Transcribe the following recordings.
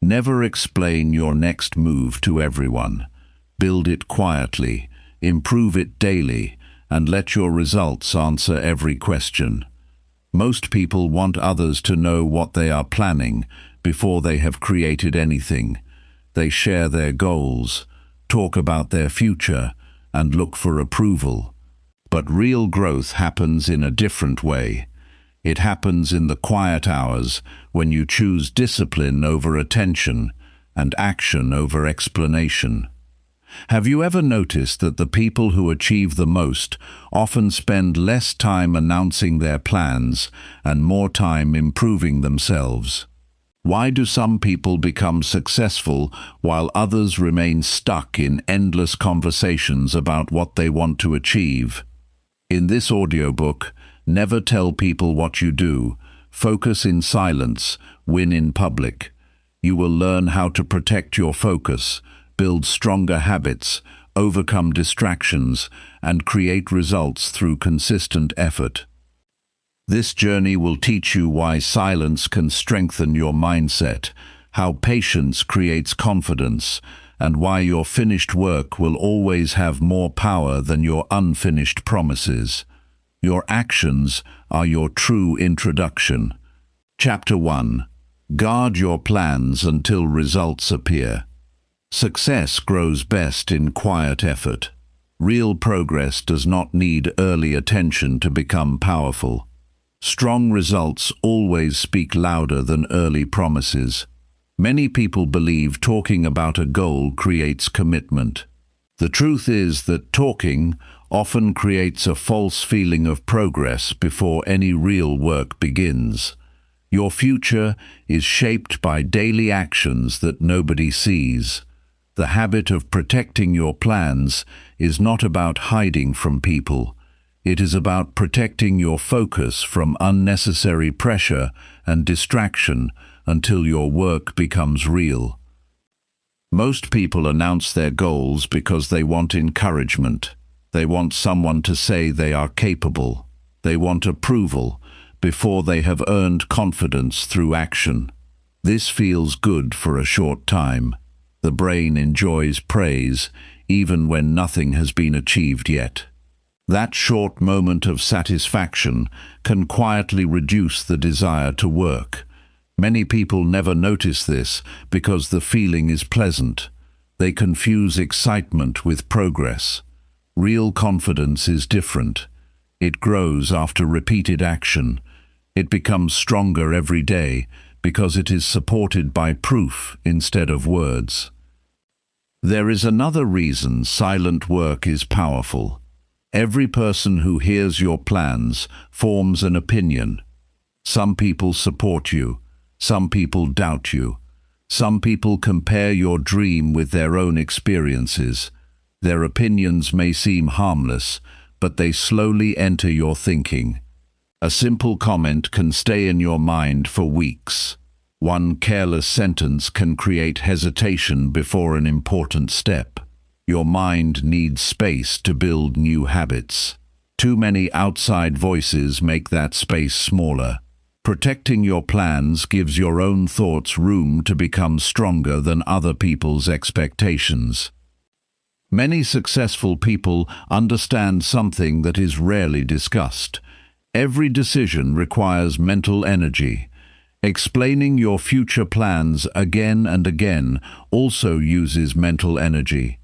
Never explain your next move to everyone. Build it quietly, improve it daily, and let your results answer every question. Most people want others to know what they are planning before they have created anything. They share their goals, talk about their future, and look for approval. But real growth happens in a different way. It happens in the quiet hours when you choose discipline over attention and action over explanation. Have you ever noticed that the people who achieve the most often spend less time announcing their plans and more time improving themselves? Why do some people become successful while others remain stuck in endless conversations about what they want to achieve? In this audiobook, never tell people what you do. Focus in silence, win in public. You will learn how to protect your focus, build stronger habits, overcome distractions, and create results through consistent effort. This journey will teach you why silence can strengthen your mindset, how patience creates confidence, and why your finished work will always have more power than your unfinished promises. Your actions are your true introduction. Chapter 1. Guard your plans until results appear. Success grows best in quiet effort. Real progress does not need early attention to become powerful. Strong results always speak louder than early promises. Many people believe talking about a goal creates commitment. The truth is that talking often creates a false feeling of progress before any real work begins. Your future is shaped by daily actions that nobody sees. The habit of protecting your plans is not about hiding from people. It is about protecting your focus from unnecessary pressure and distraction until your work becomes real. Most people announce their goals because they want encouragement. They want someone to say they are capable. They want approval before they have earned confidence through action. This feels good for a short time. The brain enjoys praise even when nothing has been achieved yet. That short moment of satisfaction can quietly reduce the desire to work. Many people never notice this because the feeling is pleasant. They confuse excitement with progress. Real confidence is different. It grows after repeated action. It becomes stronger every day because it is supported by proof instead of words. There is another reason silent work is powerful. Every person who hears your plans forms an opinion. Some people support you. Some people doubt you. Some people compare your dream with their own experiences. Their opinions may seem harmless, but they slowly enter your thinking. A simple comment can stay in your mind for weeks. One careless sentence can create hesitation before an important step. Your mind needs space to build new habits. Too many outside voices make that space smaller. Protecting your plans gives your own thoughts room to become stronger than other people's expectations. Many successful people understand something that is rarely discussed. Every decision requires mental energy. Explaining your future plans again and again also uses mental energy.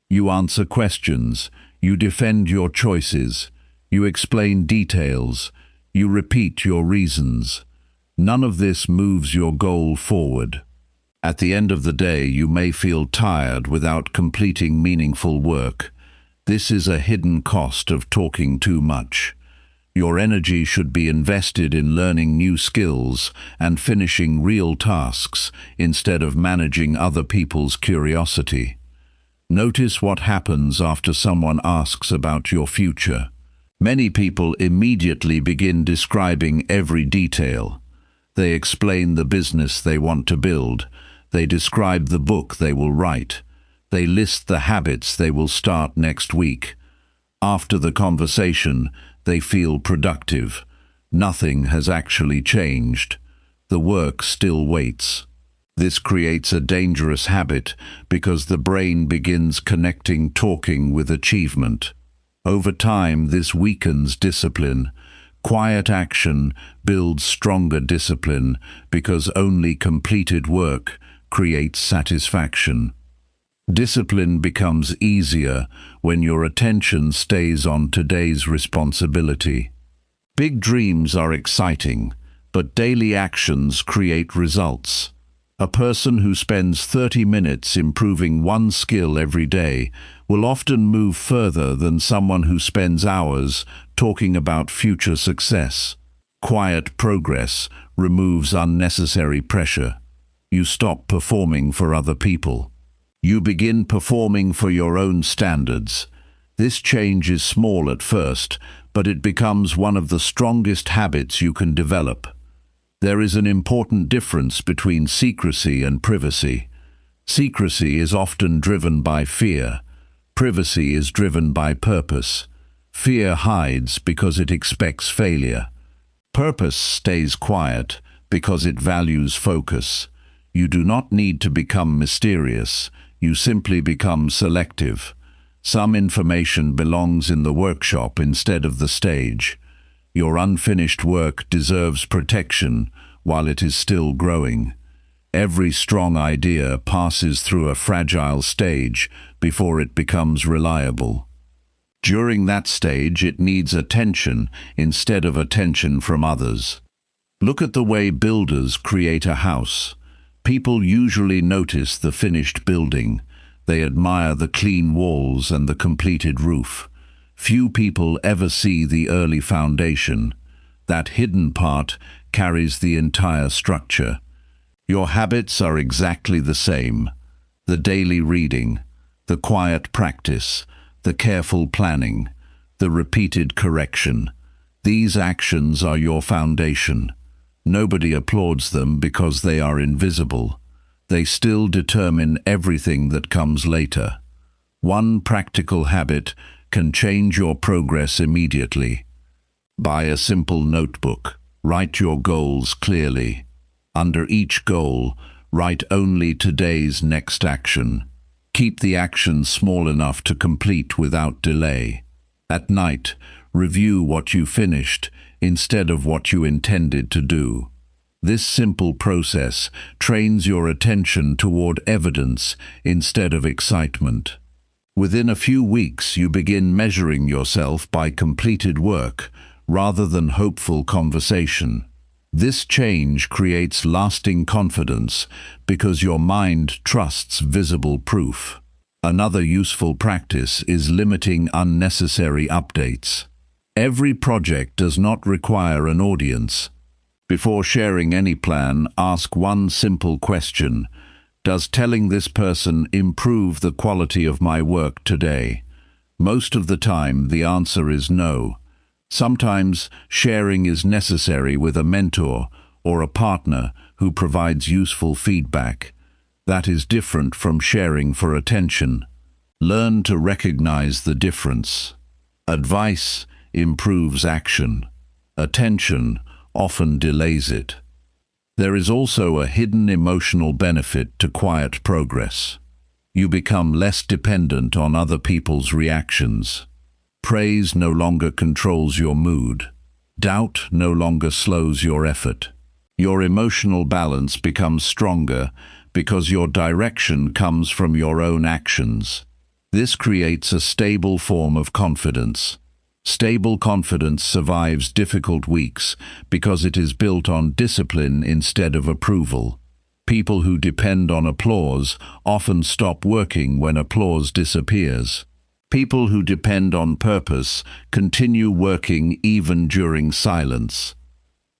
You answer questions, you defend your choices, you explain details, you repeat your reasons. None of this moves your goal forward. At the end of the day, you may feel tired without completing meaningful work. This is a hidden cost of talking too much. Your energy should be invested in learning new skills and finishing real tasks instead of managing other people's curiosity. Notice what happens after someone asks about your future. Many people immediately begin describing every detail. They explain the business they want to build. They describe the book they will write. They list the habits they will start next week. After the conversation, they feel productive. Nothing has actually changed. The work still waits. This creates a dangerous habit because the brain begins connecting talking with achievement. Over time, this weakens discipline. Quiet action builds stronger discipline because only completed work creates satisfaction. Discipline becomes easier when your attention stays on today's responsibility. Big dreams are exciting, but daily actions create results. A person who spends 30 minutes improving one skill every day will often move further than someone who spends hours talking about future success. Quiet progress removes unnecessary pressure. You stop performing for other people. You begin performing for your own standards. This change is small at first, but it becomes one of the strongest habits you can develop. There is an important difference between secrecy and privacy. Secrecy is often driven by fear. Privacy is driven by purpose. Fear hides because it expects failure. Purpose stays quiet because it values focus. You do not need to become mysterious. You simply become selective. Some information belongs in the workshop instead of the stage. Your unfinished work deserves protection while it is still growing. Every strong idea passes through a fragile stage before it becomes reliable. During that stage, it needs attention instead of attention from others. Look at the way builders create a house. People usually notice the finished building. They admire the clean walls and the completed roof. Few people ever see the early foundation. That hidden part carries the entire structure. Your habits are exactly the same. The daily reading, the quiet practice, the careful planning, the repeated correction. These actions are your foundation. Nobody applauds them because they are invisible. They still determine everything that comes later. One practical habit can change your progress immediately. Buy a simple notebook. Write your goals clearly. Under each goal, write only today's next action. Keep the action small enough to complete without delay. At night, review what you finished instead of what you intended to do. This simple process trains your attention toward evidence instead of excitement. Within a few weeks, you begin measuring yourself by completed work rather than hopeful conversation. This change creates lasting confidence because your mind trusts visible proof. Another useful practice is limiting unnecessary updates. Every project does not require an audience. Before sharing any plan, ask one simple question. Does telling this person improve the quality of my work today? Most of the time, the answer is no. Sometimes sharing is necessary with a mentor or a partner who provides useful feedback. That is different from sharing for attention. Learn to recognize the difference. Advice improves action. Attention often delays it. There is also a hidden emotional benefit to quiet progress. You become less dependent on other people's reactions. Praise no longer controls your mood. Doubt no longer slows your effort. Your emotional balance becomes stronger because your direction comes from your own actions. This creates a stable form of confidence. Stable confidence survives difficult weeks because it is built on discipline instead of approval. People who depend on applause often stop working when applause disappears. People who depend on purpose continue working even during silence.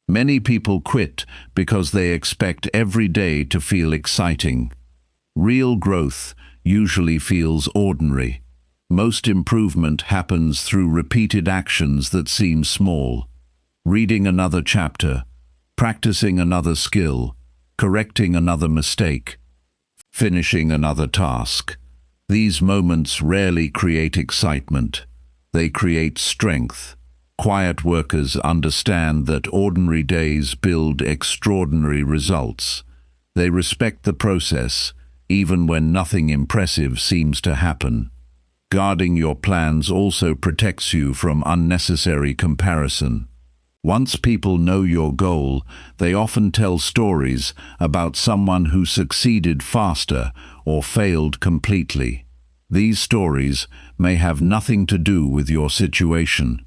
Many people quit because they expect every day to feel exciting. Real growth usually feels ordinary. Most improvement happens through repeated actions that seem small. Reading another chapter, practicing another skill, correcting another mistake, finishing another task. These moments rarely create excitement. They create strength. Quiet workers understand that ordinary days build extraordinary results. They respect the process, even when nothing impressive seems to happen. Guarding your plans also protects you from unnecessary comparison. Once people know your goal, they often tell stories about someone who succeeded faster or failed completely. These stories may have nothing to do with your situation.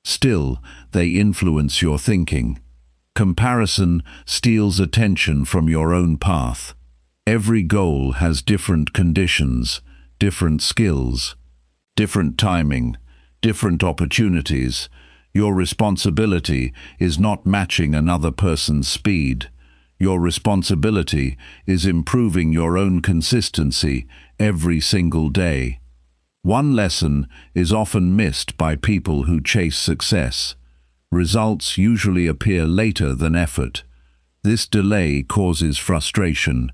Still, they influence your thinking. Comparison steals attention from your own path. Every goal has different conditions, different skills, different timing, different opportunities. Your responsibility is not matching another person's speed. Your responsibility is improving your own consistency every single day. One lesson is often missed by people who chase success. Results usually appear later than effort. This delay causes frustration.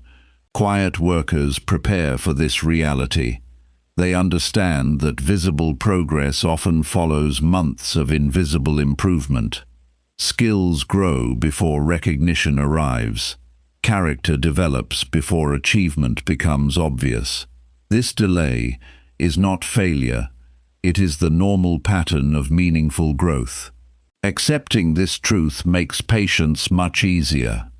Quiet workers prepare for this reality. They understand that visible progress often follows months of invisible improvement. Skills grow before recognition arrives. Character develops before achievement becomes obvious. This delay is not failure. It is the normal pattern of meaningful growth. Accepting this truth makes patience much easier.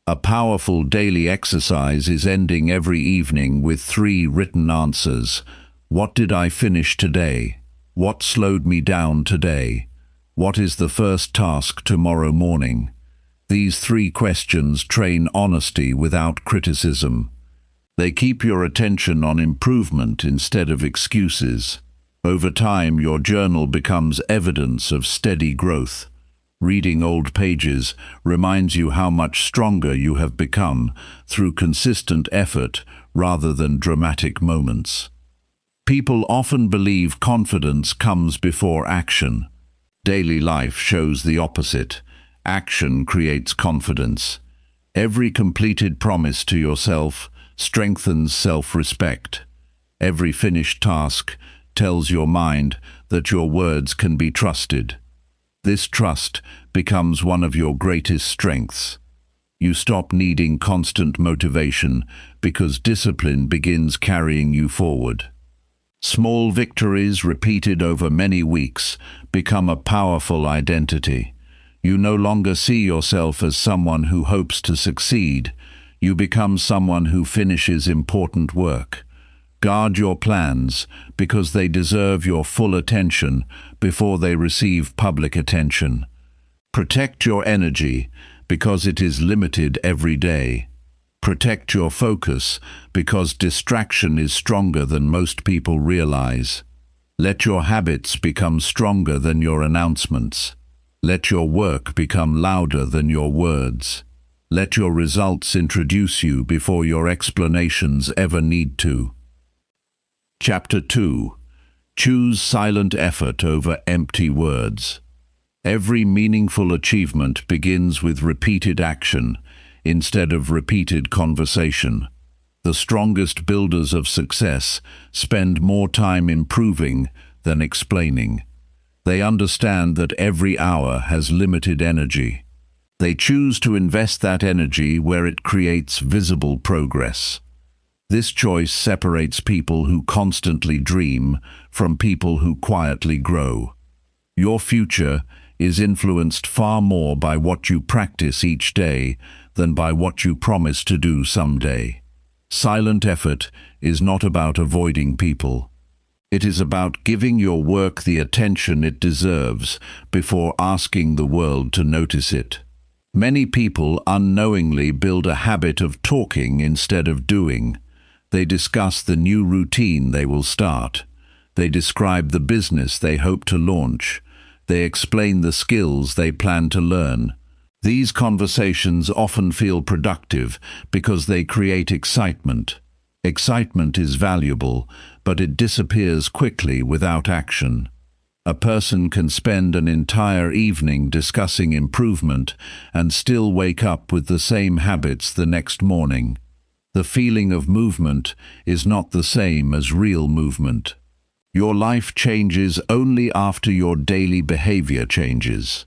A powerful daily exercise is ending every evening with 3 written answers. What did I finish today? What slowed me down today? What is the first task tomorrow morning? These 3 questions train honesty without criticism. They keep your attention on improvement instead of excuses. Over time, your journal becomes evidence of steady growth. Reading old pages reminds you how much stronger you have become through consistent effort rather than dramatic moments. People often believe confidence comes before action. Daily life shows the opposite. Action creates confidence. Every completed promise to yourself strengthens self-respect. Every finished task tells your mind that your words can be trusted. This trust becomes one of your greatest strengths. You stop needing constant motivation because discipline begins carrying you forward. Small victories repeated over many weeks become a powerful identity. You no longer see yourself as someone who hopes to succeed. You become someone who finishes important work. Guard your plans because they deserve your full attention before they receive public attention. Protect your energy because it is limited every day. Protect your focus because distraction is stronger than most people realize. Let your habits become stronger than your announcements. Let your work become louder than your words. Let your results introduce you before your explanations ever need to. Chapter 2. Choose silent effort over empty words. Every meaningful achievement begins with repeated action instead of repeated conversation. The strongest builders of success spend more time improving than explaining. They understand that every hour has limited energy. They choose to invest that energy where it creates visible progress. This choice separates people who constantly dream from people who quietly grow. Your future is influenced far more by what you practice each day than by what you promise to do someday. Silent effort is not about avoiding people. It is about giving your work the attention it deserves before asking the world to notice it. Many people unknowingly build a habit of talking instead of doing. They discuss the new routine they will start. They describe the business they hope to launch. They explain the skills they plan to learn. These conversations often feel productive because they create excitement. Excitement is valuable, but it disappears quickly without action. A person can spend an entire evening discussing improvement and still wake up with the same habits the next morning. The feeling of movement is not the same as real movement. Your life changes only after your daily behavior changes.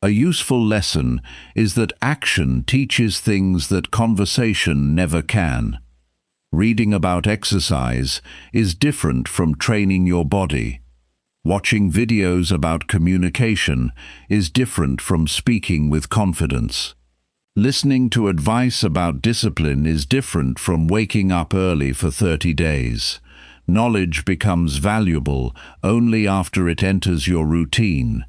A useful lesson is that action teaches things that conversation never can. Reading about exercise is different from training your body. Watching videos about communication is different from speaking with confidence. Listening to advice about discipline is different from waking up early for 30 days. Knowledge becomes valuable only after it enters your routine.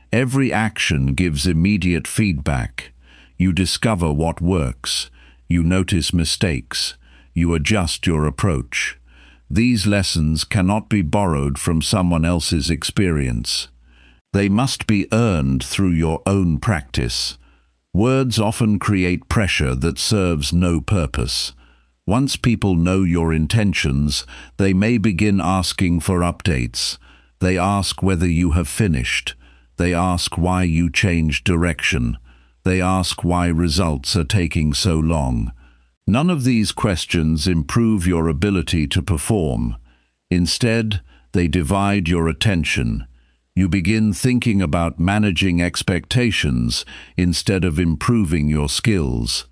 Every action gives immediate feedback. You discover what works. You notice mistakes. You adjust your approach. These lessons cannot be borrowed from someone else's experience. They must be earned through your own practice. Words often create pressure that serves no purpose. Once people know your intentions, they may begin asking for updates. They ask whether you have finished. They ask why you changed direction. They ask why results are taking so long. None of these questions improve your ability to perform. Instead, they divide your attention. You begin thinking about managing expectations instead of improving your skills.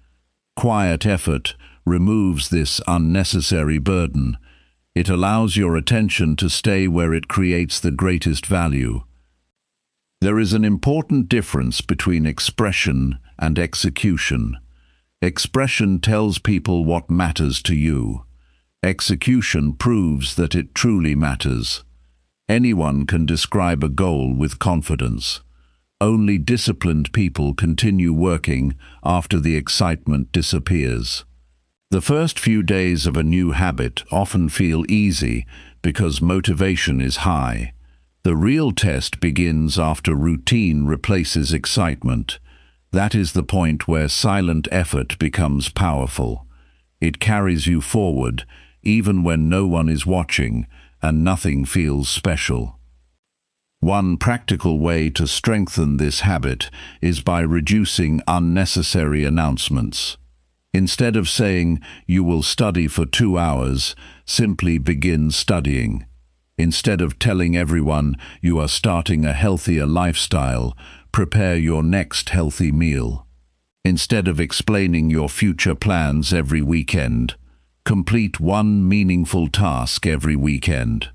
Quiet effort removes this unnecessary burden. It allows your attention to stay where it creates the greatest value. There is an important difference between expression and execution. Expression tells people what matters to you. Execution proves that it truly matters. Anyone can describe a goal with confidence. Only disciplined people continue working after the excitement disappears. The first few days of a new habit often feel easy because motivation is high. The real test begins after routine replaces excitement. That is the point where silent effort becomes powerful. It carries you forward, even when no one is watching, and nothing feels special. One practical way to strengthen this habit is by reducing unnecessary announcements. Instead of saying, "You will study for 2 hours," simply begin studying. Instead of telling everyone you are starting a healthier lifestyle, prepare your next healthy meal. Instead of explaining your future plans every weekend, complete one meaningful task every weekend.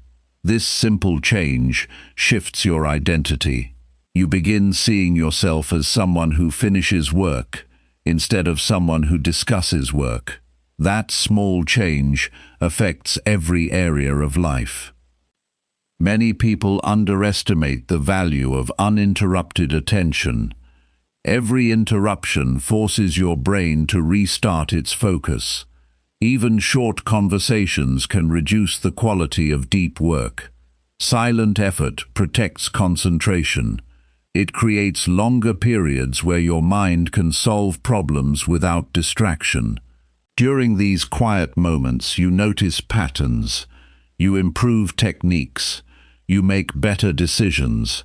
This simple change shifts your identity. You begin seeing yourself as someone who finishes work instead of someone who discusses work. That small change affects every area of life. Many people underestimate the value of uninterrupted attention. Every interruption forces your brain to restart its focus. Even short conversations can reduce the quality of deep work. Silent effort protects concentration. It creates longer periods where your mind can solve problems without distraction. During these quiet moments, you notice patterns. You improve techniques. You make better decisions.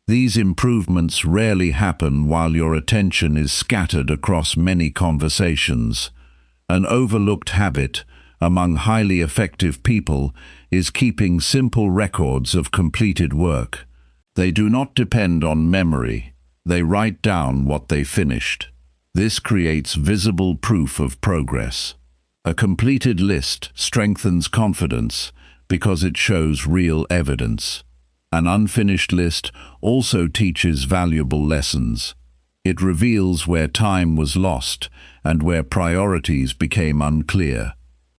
These improvements rarely happen while your attention is scattered across many conversations. An overlooked habit among highly effective people is keeping simple records of completed work. They do not depend on memory. They write down what they finished. This creates visible proof of progress. A completed list strengthens confidence because it shows real evidence. An unfinished list also teaches valuable lessons. It reveals where time was lost and where priorities became unclear.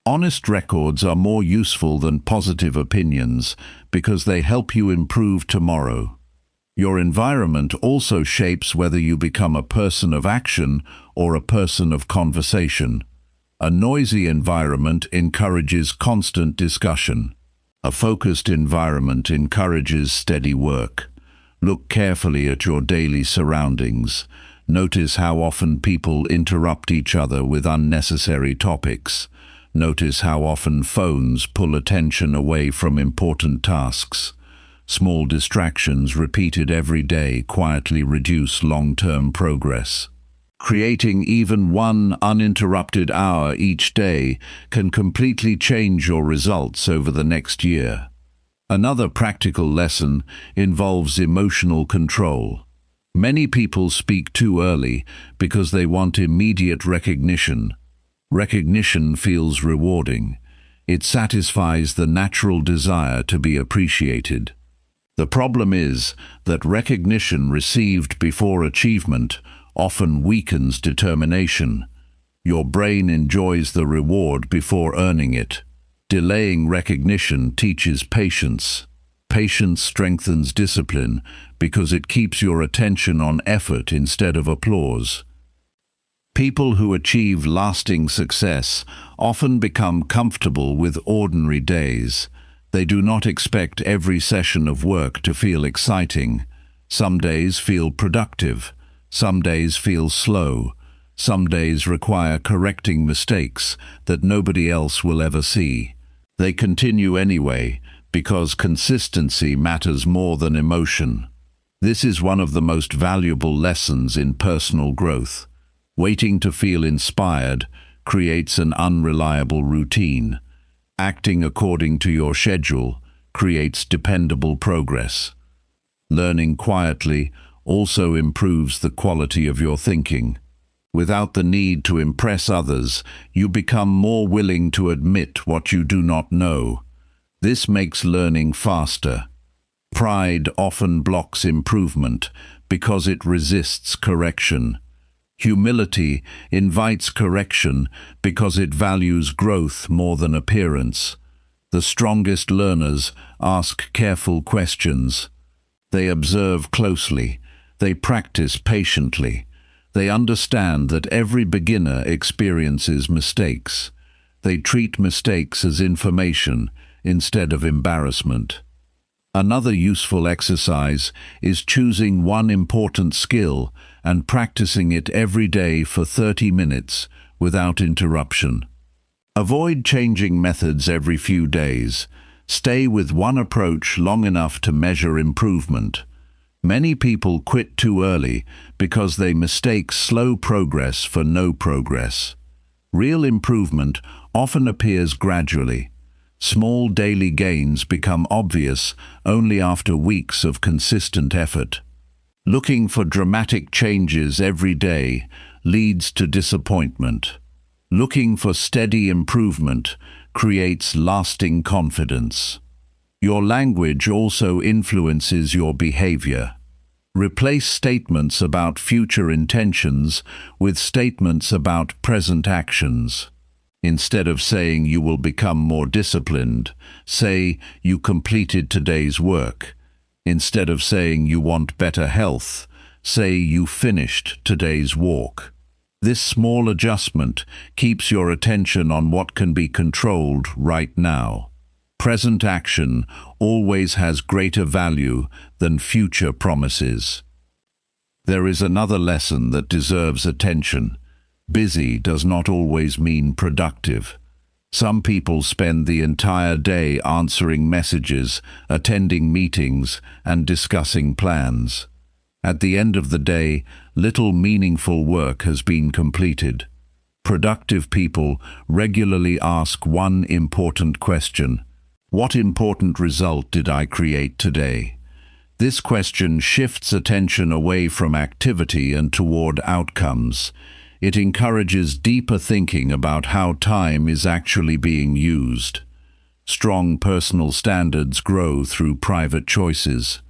Honest records are more useful than positive opinions because they help you improve tomorrow. Your environment also shapes whether you become a person of action or a person of conversation. A noisy environment encourages constant discussion. A focused environment encourages steady work. Look carefully at your daily surroundings. Notice how often people interrupt each other with unnecessary topics. Notice how often phones pull attention away from important tasks. Small distractions repeated every day quietly reduce long-term progress. Creating even one uninterrupted hour each day can completely change your results over the next year. Another practical lesson involves emotional control. Many people speak too early because they want immediate recognition. Recognition feels rewarding. It satisfies the natural desire to be appreciated. The problem is that recognition received before achievement often weakens determination. Your brain enjoys the reward before earning it. Delaying recognition teaches patience. Patience strengthens discipline because it keeps your attention on effort instead of applause. People who achieve lasting success often become comfortable with ordinary days. They do not expect every session of work to feel exciting. Some days feel productive. Some days feel slow. Some days require correcting mistakes that nobody else will ever see. They continue anyway because consistency matters more than emotion. This is one of the most valuable lessons in personal growth. Waiting to feel inspired creates an unreliable routine. Acting according to your schedule creates dependable progress. Learning quietly also improves the quality of your thinking. Without the need to impress others, you become more willing to admit what you do not know. This makes learning faster. Pride often blocks improvement because it resists correction. Humility invites correction because it values growth more than appearance. The strongest learners ask careful questions. They observe closely. They practice patiently. They understand that every beginner experiences mistakes. They treat mistakes as information instead of embarrassment. Another useful exercise is choosing one important skill and practicing it every day for 30 minutes without interruption. Avoid changing methods every few days. Stay with one approach long enough to measure improvement. Many people quit too early because they mistake slow progress for no progress. Real improvement often appears gradually. Small daily gains become obvious only after weeks of consistent effort. Looking for dramatic changes every day leads to disappointment. Looking for steady improvement creates lasting confidence. Your language also influences your behavior. Replace statements about future intentions with statements about present actions. Instead of saying you will become more disciplined, say you completed today's work. Instead of saying you want better health, say you finished today's walk. This small adjustment keeps your attention on what can be controlled right now. Present action always has greater value than future promises. There is another lesson that deserves attention. Busy does not always mean productive. Some people spend the entire day answering messages, attending meetings, and discussing plans. At the end of the day, little meaningful work has been completed. Productive people regularly ask one important question: what important result did I create today? This question shifts attention away from activity and toward outcomes. It encourages deeper thinking about how time is actually being used. Strong personal standards grow through private choices.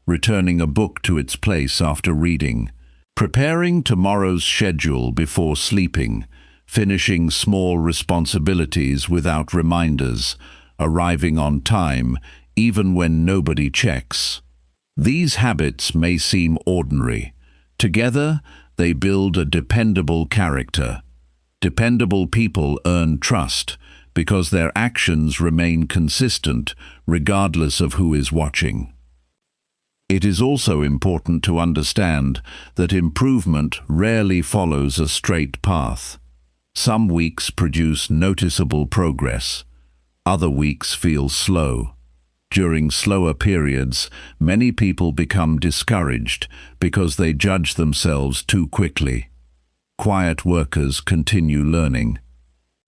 Returning a book to its place after reading. Preparing tomorrow's schedule before sleeping. Finishing small responsibilities without reminders. Arriving on time, even when nobody checks. These habits may seem ordinary. Together, they build a dependable character. Dependable people earn trust because their actions remain consistent regardless of who is watching. It is also important to understand that improvement rarely follows a straight path. Some weeks produce noticeable progress. Other weeks feel slow. During slower periods, many people become discouraged because they judge themselves too quickly. Quiet workers continue learning.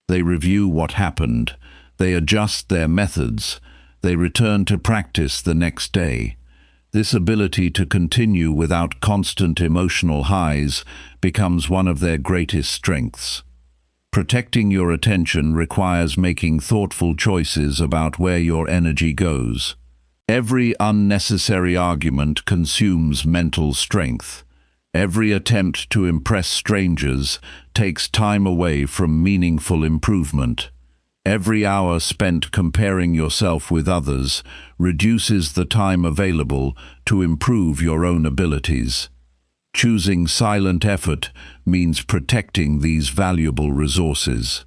They review what happened. They adjust their methods. They return to practice the next day. This ability to continue without constant emotional highs becomes one of their greatest strengths. Protecting your attention requires making thoughtful choices about where your energy goes. Every unnecessary argument consumes mental strength. Every attempt to impress strangers takes time away from meaningful improvement. Every hour spent comparing yourself with others reduces the time available to improve your own abilities. Choosing silent effort means protecting these valuable resources.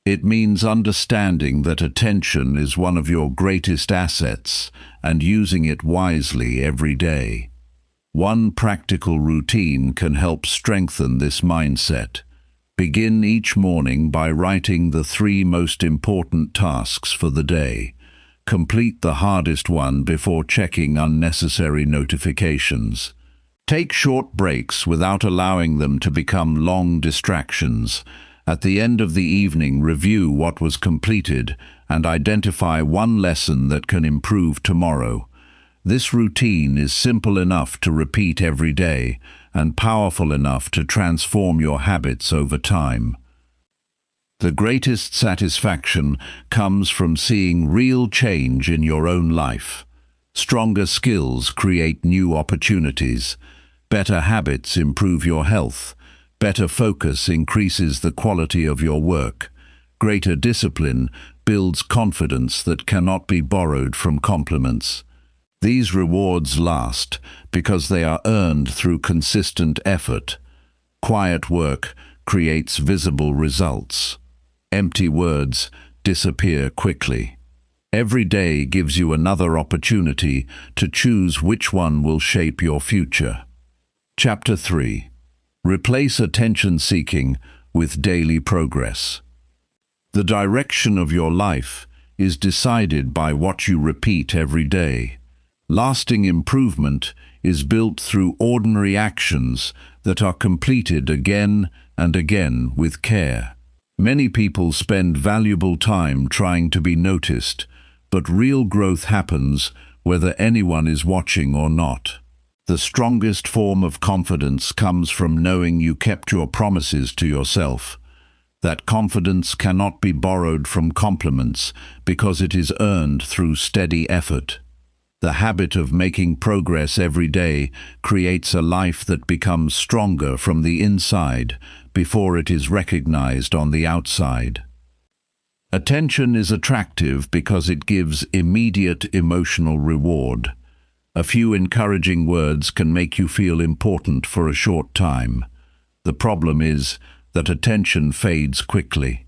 It means understanding that attention is one of your greatest assets and using it wisely every day. One practical routine can help strengthen this mindset. Begin each morning by writing the 3 most important tasks for the day. Complete the hardest one before checking unnecessary notifications. Take short breaks without allowing them to become long distractions. At the end of the evening, review what was completed and identify one lesson that can improve tomorrow. This routine is simple enough to repeat every day and powerful enough to transform your habits over time. The greatest satisfaction comes from seeing real change in your own life. Stronger skills create new opportunities. Better habits improve your health. Better focus increases the quality of your work. Greater discipline builds confidence that cannot be borrowed from compliments. These rewards last because they are earned through consistent effort. Quiet work creates visible results. Empty words disappear quickly. Every day gives you another opportunity to choose which one will shape your future. Chapter 3. Replace attention-seeking with daily progress. The direction of your life is decided by what you repeat every day. Lasting improvement is built through ordinary actions that are completed again and again with care. Many people spend valuable time trying to be noticed, but real growth happens whether anyone is watching or not. The strongest form of confidence comes from knowing you kept your promises to yourself. That confidence cannot be borrowed from compliments because it is earned through steady effort. The habit of making progress every day creates a life that becomes stronger from the inside before it is recognized on the outside. Attention is attractive because it gives immediate emotional reward. A few encouraging words can make you feel important for a short time. The problem is that attention fades quickly.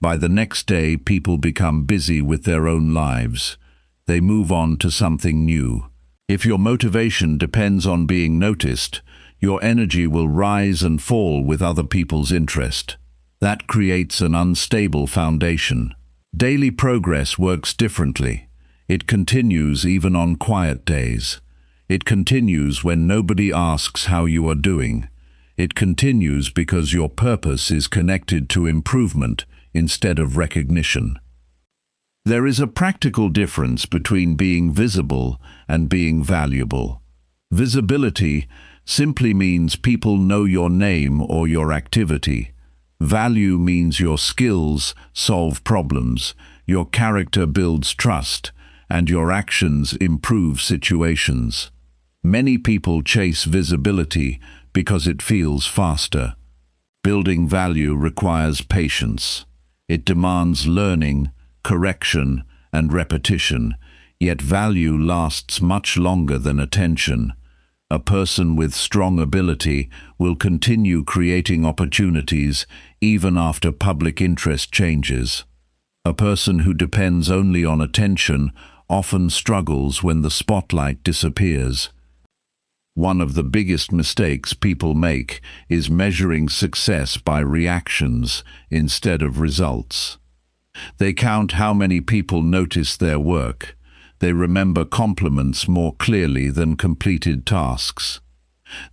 By the next day, people become busy with their own lives. They move on to something new. If your motivation depends on being noticed, your energy will rise and fall with other people's interest. That creates an unstable foundation. Daily progress works differently. It continues even on quiet days. It continues when nobody asks how you are doing. It continues because your purpose is connected to improvement instead of recognition. There is a practical difference between being visible and being valuable. Visibility simply means people know your name or your activity. Value means your skills solve problems, your character builds trust, and your actions improve situations. Many people chase visibility because it feels faster. Building value requires patience. It demands learning, correction, and repetition, yet value lasts much longer than attention. A person with strong ability will continue creating opportunities even after public interest changes. A person who depends only on attention often struggles when the spotlight disappears. One of the biggest mistakes people make is measuring success by reactions instead of results. They count how many people notice their work. They remember compliments more clearly than completed tasks.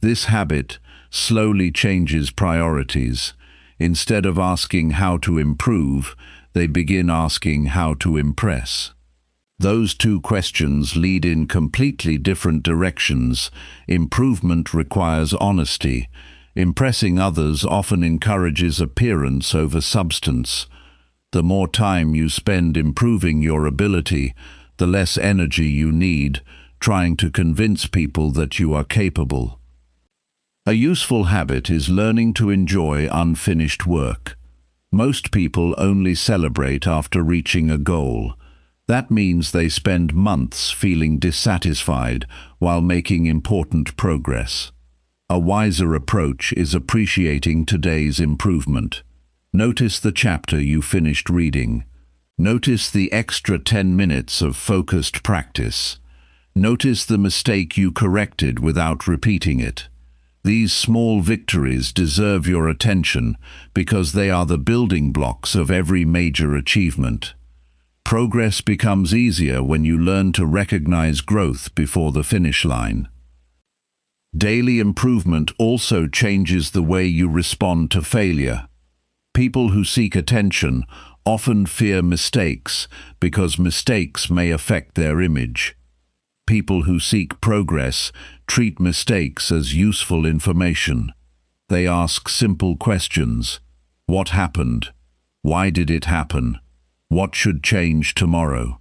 This habit slowly changes priorities. Instead of asking how to improve, they begin asking how to impress. Those two questions lead in completely different directions. Improvement requires honesty. Impressing others often encourages appearance over substance. The more time you spend improving your ability, the less energy you need trying to convince people that you are capable. A useful habit is learning to enjoy unfinished work. Most people only celebrate after reaching a goal. That means they spend months feeling dissatisfied while making important progress. A wiser approach is appreciating today's improvement. Notice the chapter you finished reading. Notice the extra 10 minutes of focused practice. Notice the mistake you corrected without repeating it. These small victories deserve your attention because they are the building blocks of every major achievement. Progress becomes easier when you learn to recognize growth before the finish line. Daily improvement also changes the way you respond to failure. People who seek attention often fear mistakes because mistakes may affect their image. People who seek progress treat mistakes as useful information. They ask simple questions. What happened? Why did it happen? What should change tomorrow?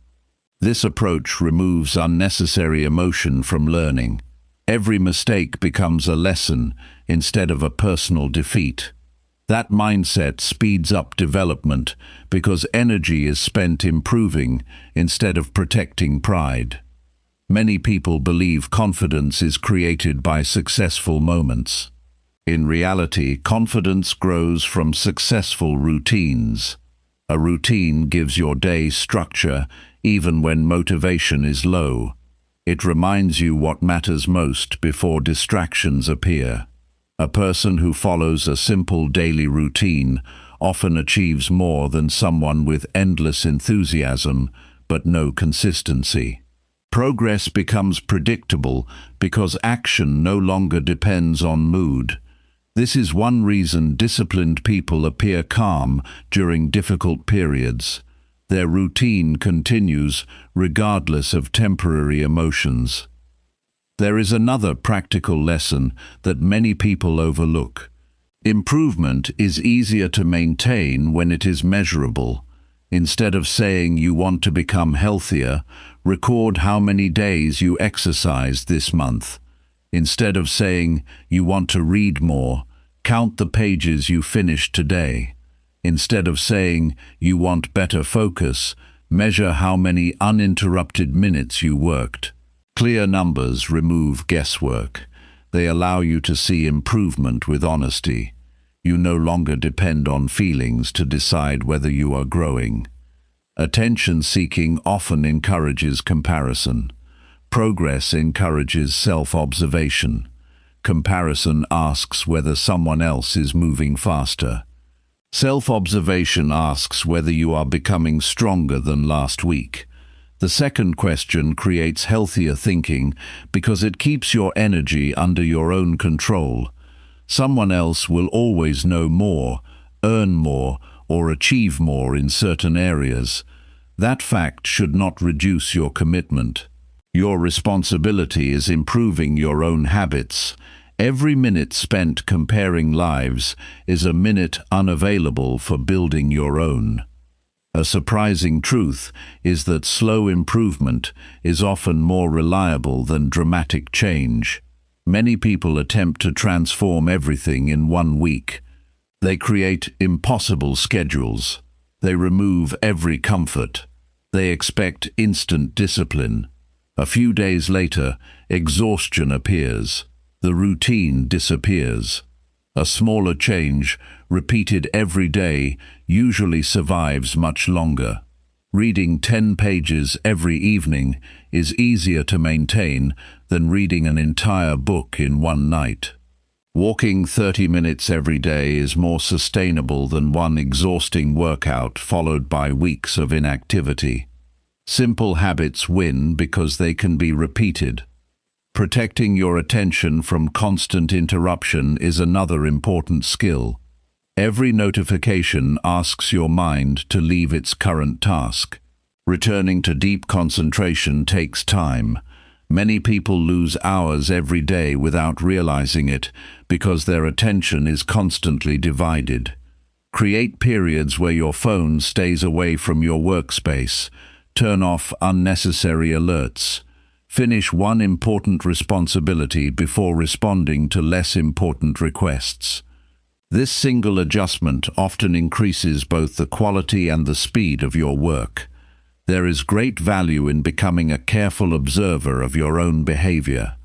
This approach removes unnecessary emotion from learning. Every mistake becomes a lesson instead of a personal defeat. That mindset speeds up development because energy is spent improving instead of protecting pride. Many people believe confidence is created by successful moments. In reality, confidence grows from successful routines. A routine gives your day structure even when motivation is low. It reminds you what matters most before distractions appear. A person who follows a simple daily routine often achieves more than someone with endless enthusiasm but no consistency. Progress becomes predictable because action no longer depends on mood. This is one reason disciplined people appear calm during difficult periods. Their routine continues regardless of temporary emotions. There is another practical lesson that many people overlook. Improvement is easier to maintain when it is measurable. Instead of saying you want to become healthier, record how many days you exercised this month. Instead of saying you want to read more, count the pages you finished today. Instead of saying you want better focus, measure how many uninterrupted minutes you worked. Clear numbers remove guesswork. They allow you to see improvement with honesty. You no longer depend on feelings to decide whether you are growing. Attention-seeking often encourages comparison. Progress encourages self-observation. Comparison asks whether someone else is moving faster. Self-observation asks whether you are becoming stronger than last week. The second question creates healthier thinking because it keeps your energy under your own control. Someone else will always know more, earn more, or achieve more in certain areas. That fact should not reduce your commitment. Your responsibility is improving your own habits. Every minute spent comparing lives is a minute unavailable for building your own. A surprising truth is that slow improvement is often more reliable than dramatic change. Many people attempt to transform everything in 1 week. They create impossible schedules. They remove every comfort. They expect instant discipline. A few days later, exhaustion appears. The routine disappears. A smaller change, repeated every day, usually survives much longer. Reading 10 pages every evening is easier to maintain than reading an entire book in one night. Walking 30 minutes every day is more sustainable than one exhausting workout followed by weeks of inactivity. Simple habits win because they can be repeated. Protecting your attention from constant interruption is another important skill. Every notification asks your mind to leave its current task. Returning to deep concentration takes time. Many people lose hours every day without realizing it because their attention is constantly divided. Create periods where your phone stays away from your workspace. Turn off unnecessary alerts. Finish one important responsibility before responding to less important requests. This single adjustment often increases both the quality and the speed of your work. There is great value in becoming a careful observer of your own behavior.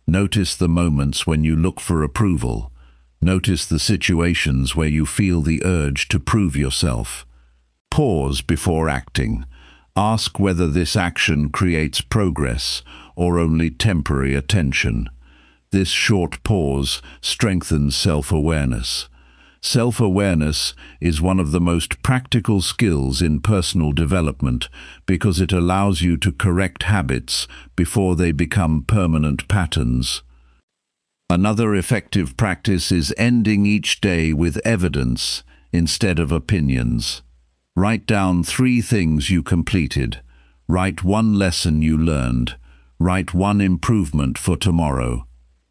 Notice the moments when you look for approval. Notice the situations where you feel the urge to prove yourself. Pause before acting. Ask whether this action creates progress or only temporary attention. This short pause strengthens self-awareness. Self-awareness is one of the most practical skills in personal development because it allows you to correct habits before they become permanent patterns. Another effective practice is ending each day with evidence instead of opinions. Write down 3 things you completed. Write 1 lesson you learned. Write 1 improvement for tomorrow.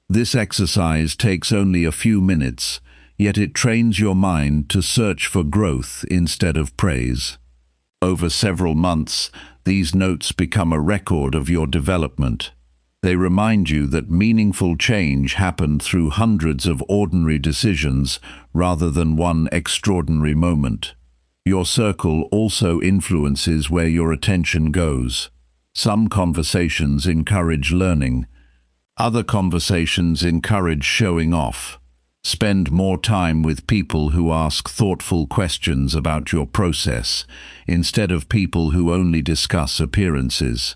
This exercise takes only a few minutes, yet it trains your mind to search for growth instead of praise. Over several months, these notes become a record of your development. They remind you that meaningful change happened through hundreds of ordinary decisions rather than one extraordinary moment. Your circle also influences where your attention goes. Some conversations encourage learning. Other conversations encourage showing off. Spend more time with people who ask thoughtful questions about your process, instead of people who only discuss appearances.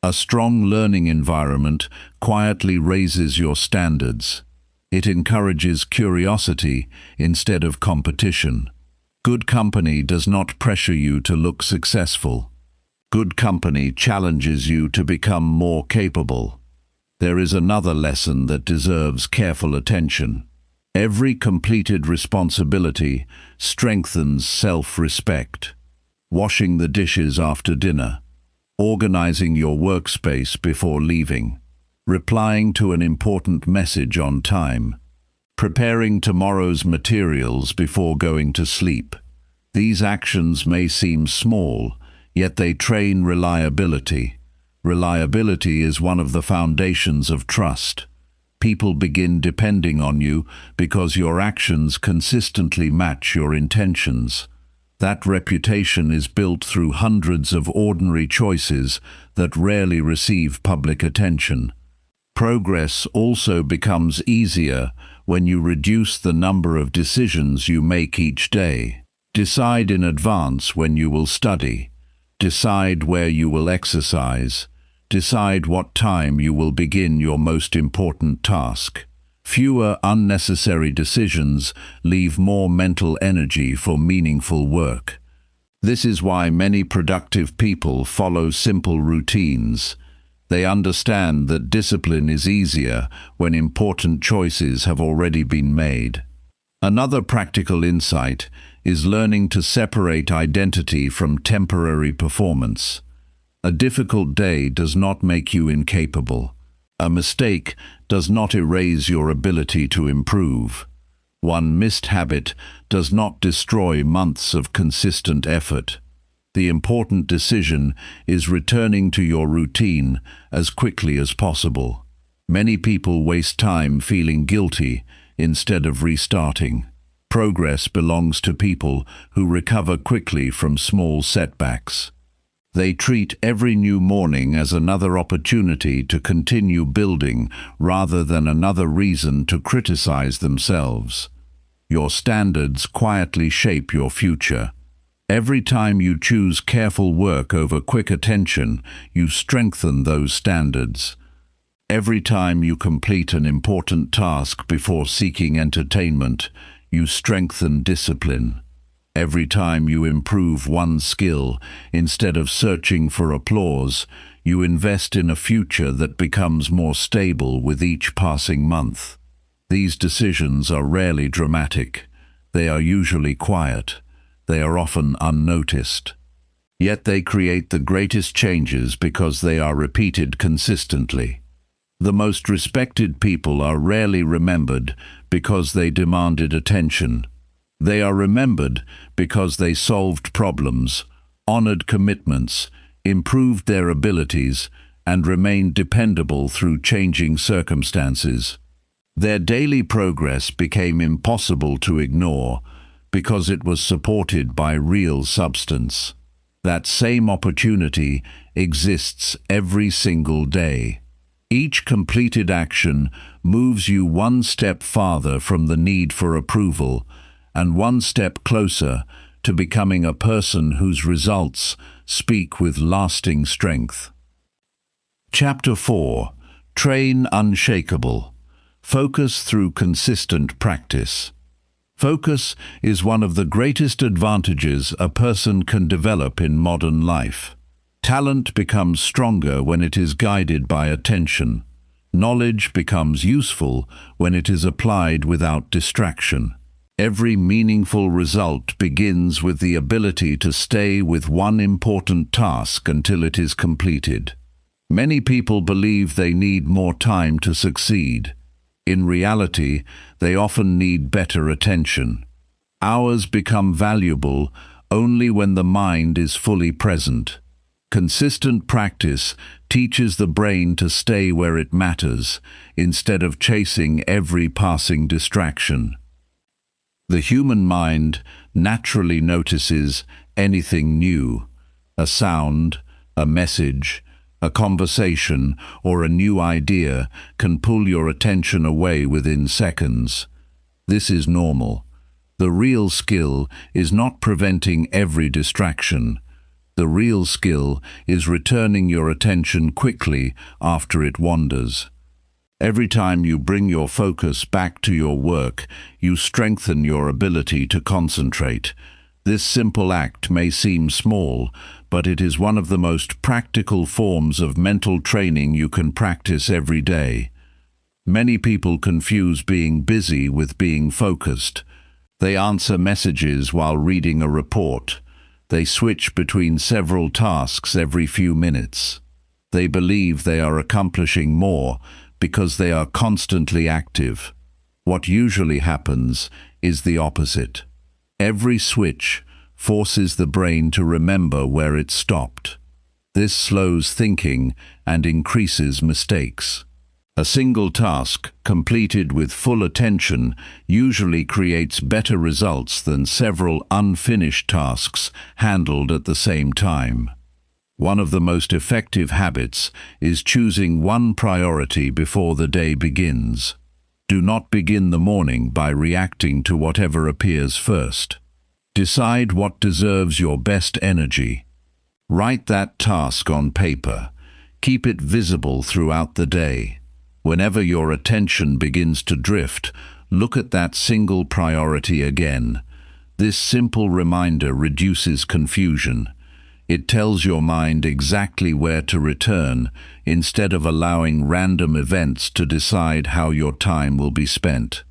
A strong learning environment quietly raises your standards. It encourages curiosity instead of competition. Good company does not pressure you to look successful. Good company challenges you to become more capable. There is another lesson that deserves careful attention. Every completed responsibility strengthens self-respect. Washing the dishes after dinner, organizing your workspace before leaving, replying to an important message on time, preparing tomorrow's materials before going to sleep. These actions may seem small, yet they train reliability. Reliability is one of the foundations of trust. People begin depending on you because your actions consistently match your intentions. That reputation is built through hundreds of ordinary choices that rarely receive public attention. Progress also becomes easier when you reduce the number of decisions you make each day. Decide in advance when you will study. Decide where you will exercise. Decide what time you will begin your most important task. Fewer unnecessary decisions leave more mental energy for meaningful work. This is why many productive people follow simple routines. They understand that discipline is easier when important choices have already been made. Another practical insight is learning to separate identity from temporary performance. A difficult day does not make you incapable. A mistake does not erase your ability to improve. One missed habit does not destroy months of consistent effort. The important decision is returning to your routine as quickly as possible. Many people waste time feeling guilty instead of restarting. Progress belongs to people who recover quickly from small setbacks. They treat every new morning as another opportunity to continue building rather than another reason to criticize themselves. Your standards quietly shape your future. Every time you choose careful work over quick attention, you strengthen those standards. Every time you complete an important task before seeking entertainment, you strengthen discipline. Every time you improve one skill, instead of searching for applause, you invest in a future that becomes more stable with each passing month. These decisions are rarely dramatic. They are usually quiet. They are often unnoticed. Yet they create the greatest changes because they are repeated consistently. The most respected people are rarely remembered because they demanded attention. They are remembered because they solved problems, honored commitments, improved their abilities, and remained dependable through changing circumstances. Their daily progress became impossible to ignore because it was supported by real substance. That same opportunity exists every single day. Each completed action moves you one step farther from the need for approval and one step closer to becoming a person whose results speak with lasting strength. Chapter 4. Train Unshakable. Focus through consistent practice. Focus is one of the greatest advantages a person can develop in modern life. Talent becomes stronger when it is guided by attention. Knowledge becomes useful when it is applied without distraction. Every meaningful result begins with the ability to stay with one important task until it is completed. Many people believe they need more time to succeed. In reality, they often need better attention. Hours become valuable only when the mind is fully present. Consistent practice teaches the brain to stay where it matters, instead of chasing every passing distraction. The human mind naturally notices anything new, a sound, a message, a conversation, or a new idea can pull your attention away within seconds. This is normal. The real skill is not preventing every distraction. The real skill is returning your attention quickly after it wanders. Every time you bring your focus back to your work, you strengthen your ability to concentrate. This simple act may seem small, but it is one of the most practical forms of mental training you can practice every day. Many people confuse being busy with being focused. They answer messages while reading a report. They switch between several tasks every few minutes. They believe they are accomplishing more because they are constantly active. What usually happens is the opposite. Every switch forces the brain to remember where it stopped. This slows thinking and increases mistakes. A single task completed with full attention usually creates better results than several unfinished tasks handled at the same time. One of the most effective habits is choosing one priority before the day begins. Do not begin the morning by reacting to whatever appears first. Decide what deserves your best energy. Write that task on paper. Keep it visible throughout the day. Whenever your attention begins to drift, look at that single priority again. This simple reminder reduces confusion. It tells your mind exactly where to return, instead of allowing random events to decide how your time will be spent.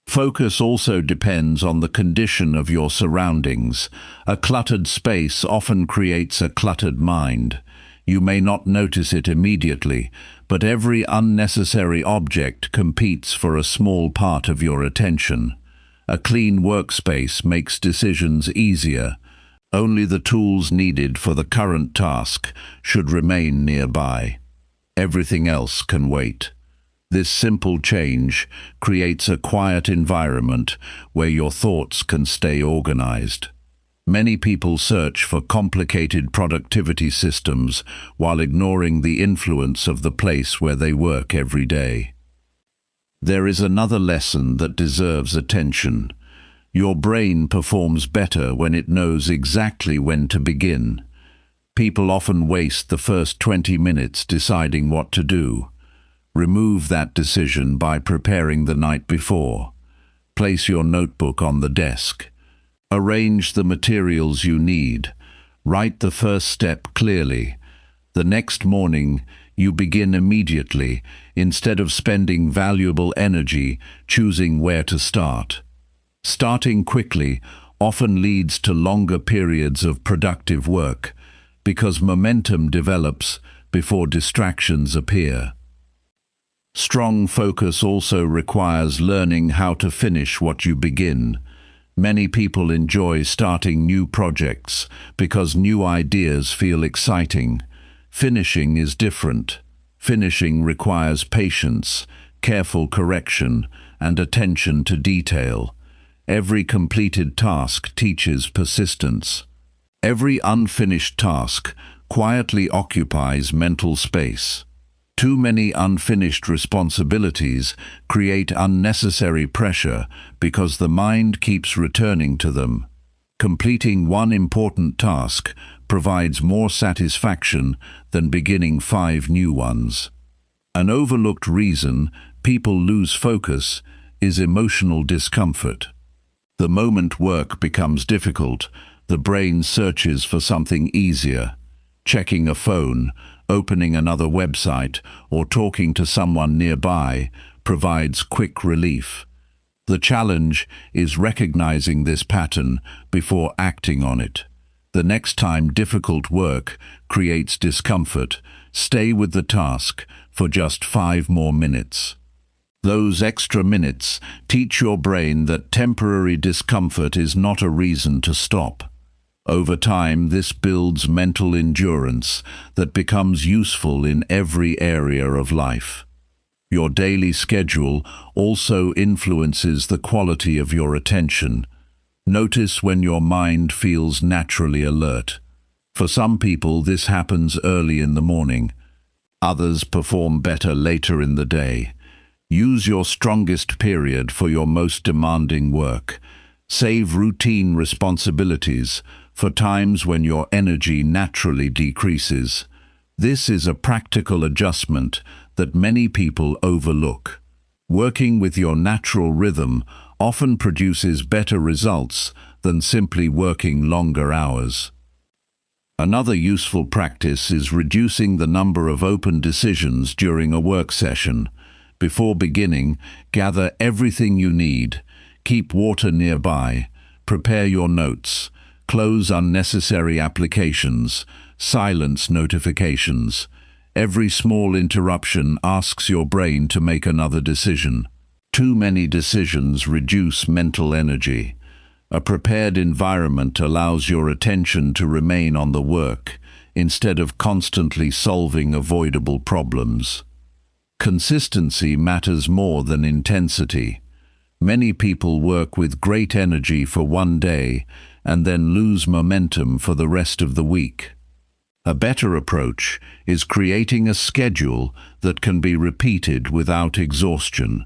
Focus also depends on the condition of your surroundings. A cluttered space often creates a cluttered mind. You may not notice it immediately, but every unnecessary object competes for a small part of your attention. A clean workspace makes decisions easier. Only the tools needed for the current task should remain nearby. Everything else can wait. This simple change creates a quiet environment where your thoughts can stay organized. Many people search for complicated productivity systems while ignoring the influence of the place where they work every day. There is another lesson that deserves attention. Your brain performs better when it knows exactly when to begin. People often waste the first 20 minutes deciding what to do. Remove that decision by preparing the night before. Place your notebook on the desk. Arrange the materials you need. Write the first step clearly. The next morning, you begin immediately, instead of spending valuable energy choosing where to start. Starting quickly often leads to longer periods of productive work, because momentum develops before distractions appear. Strong focus also requires learning how to finish what you begin. Many people enjoy starting new projects because new ideas feel exciting. Finishing is different. Finishing requires patience, careful correction, and attention to detail. Every completed task teaches persistence. Every unfinished task quietly occupies mental space. Too many unfinished responsibilities create unnecessary pressure because the mind keeps returning to them. Completing one important task provides more satisfaction than beginning 5 new ones. An overlooked reason people lose focus is emotional discomfort. The moment work becomes difficult, the brain searches for something easier. Checking a phone, opening another website, or talking to someone nearby provides quick relief. The challenge is recognizing this pattern before acting on it. The next time difficult work creates discomfort, stay with the task for just 5 more minutes. Those extra minutes teach your brain that temporary discomfort is not a reason to stop. Over time, this builds mental endurance that becomes useful in every area of life. Your daily schedule also influences the quality of your attention. Notice when your mind feels naturally alert. For some people, this happens early in the morning. Others perform better later in the day. Use your strongest period for your most demanding work. Save routine responsibilities for times when your energy naturally decreases. This is a practical adjustment that many people overlook. Working with your natural rhythm often produces better results than simply working longer hours. Another useful practice is reducing the number of open decisions during a work session. Before beginning, gather everything you need. Keep water nearby. Prepare your notes. Close unnecessary applications. Silence notifications. Every small interruption asks your brain to make another decision. Too many decisions reduce mental energy. A prepared environment allows your attention to remain on the work instead of constantly solving avoidable problems. Consistency matters more than intensity. Many people work with great energy for one day and then lose momentum for the rest of the week. A better approach is creating a schedule that can be repeated without exhaustion.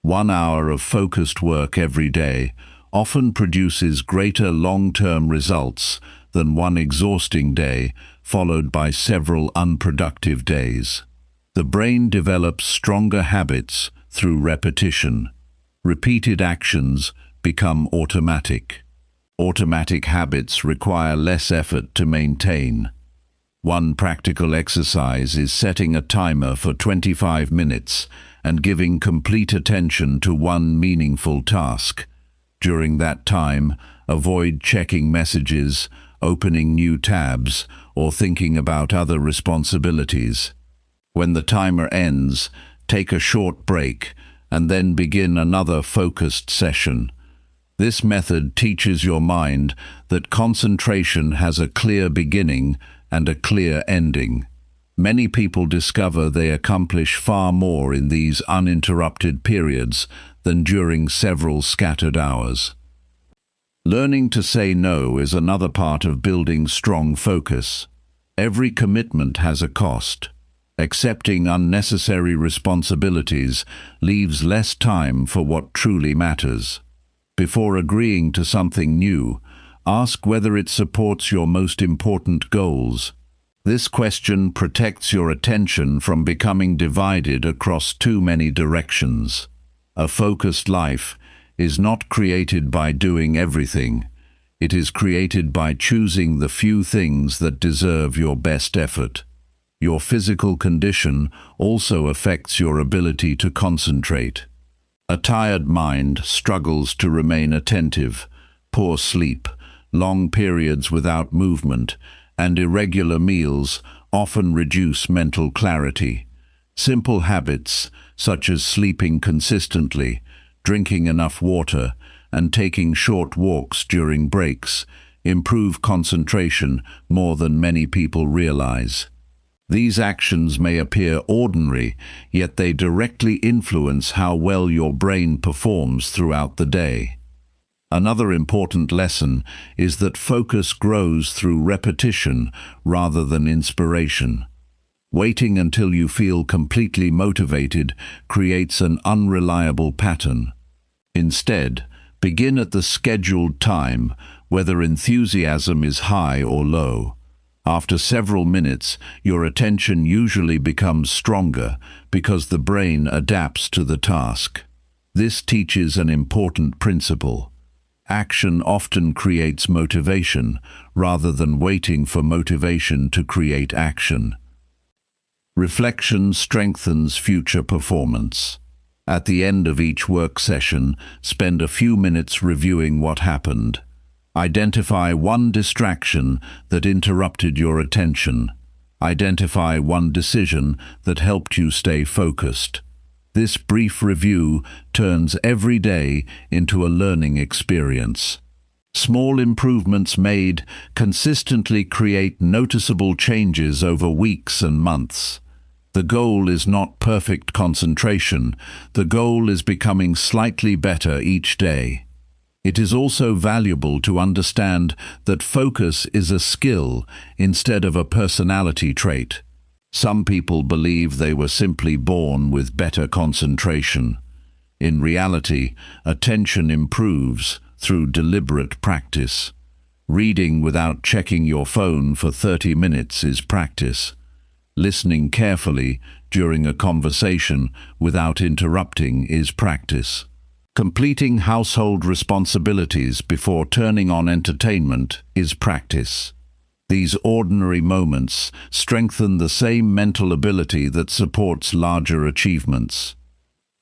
1 hour of focused work every day often produces greater long-term results than one exhausting day followed by several unproductive days. The brain develops stronger habits through repetition. Repeated actions become automatic. Automatic habits require less effort to maintain. One practical exercise is setting a timer for 25 minutes and giving complete attention to one meaningful task. During that time, avoid checking messages, opening new tabs, or thinking about other responsibilities. When the timer ends, take a short break and then begin another focused session. This method teaches your mind that concentration has a clear beginning and a clear ending. Many people discover they accomplish far more in these uninterrupted periods than during several scattered hours. Learning to say no is another part of building strong focus. Every commitment has a cost. Accepting unnecessary responsibilities leaves less time for what truly matters. Before agreeing to something new, ask whether it supports your most important goals. This question protects your attention from becoming divided across too many directions. A focused life is not created by doing everything. It is created by choosing the few things that deserve your best effort. Your physical condition also affects your ability to concentrate. A tired mind struggles to remain attentive. Poor sleep, long periods without movement, and irregular meals often reduce mental clarity. Simple habits, such as sleeping consistently, drinking enough water, and taking short walks during breaks, improve concentration more than many people realize. These actions may appear ordinary, yet they directly influence how well your brain performs throughout the day. Another important lesson is that focus grows through repetition rather than inspiration. Waiting until you feel completely motivated creates an unreliable pattern. Instead, begin at the scheduled time, whether enthusiasm is high or low. After several minutes, your attention usually becomes stronger because the brain adapts to the task. This teaches an important principle. Action often creates motivation, rather than waiting for motivation to create action. Reflection strengthens future performance. At the end of each work session, spend a few minutes reviewing what happened. Identify one distraction that interrupted your attention. Identify one decision that helped you stay focused. This brief review turns every day into a learning experience. Small improvements made consistently create noticeable changes over weeks and months. The goal is not perfect concentration. The goal is becoming slightly better each day. It is also valuable to understand that focus is a skill instead of a personality trait. Some people believe they were simply born with better concentration. In reality, attention improves through deliberate practice. Reading without checking your phone for 30 minutes is practice. Listening carefully during a conversation without interrupting is practice. Completing household responsibilities before turning on entertainment is practice. These ordinary moments strengthen the same mental ability that supports larger achievements.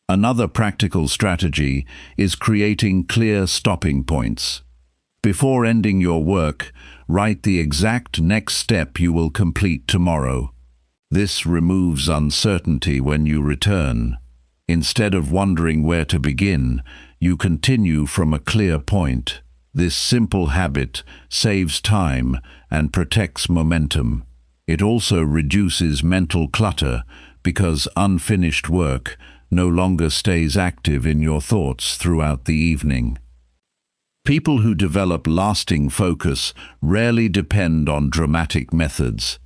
Another practical strategy is creating clear stopping points. Before ending your work, write the exact next step you will complete tomorrow. This removes uncertainty when you return. Instead of wondering where to begin, you continue from a clear point. This simple habit saves time and protects momentum. It also reduces mental clutter because unfinished work no longer stays active in your thoughts throughout the evening. People who develop lasting focus rarely depend on dramatic methods.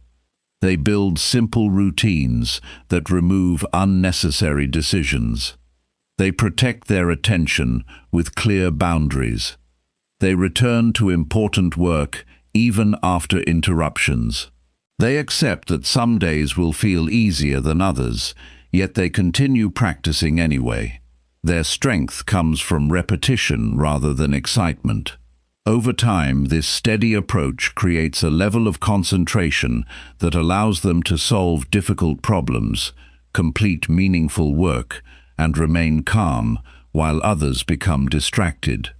They build simple routines that remove unnecessary decisions. They protect their attention with clear boundaries. They return to important work even after interruptions. They accept that some days will feel easier than others, yet they continue practicing anyway. Their strength comes from repetition rather than excitement. Over time, this steady approach creates a level of concentration that allows them to solve difficult problems, complete meaningful work, and remain calm while others become distracted.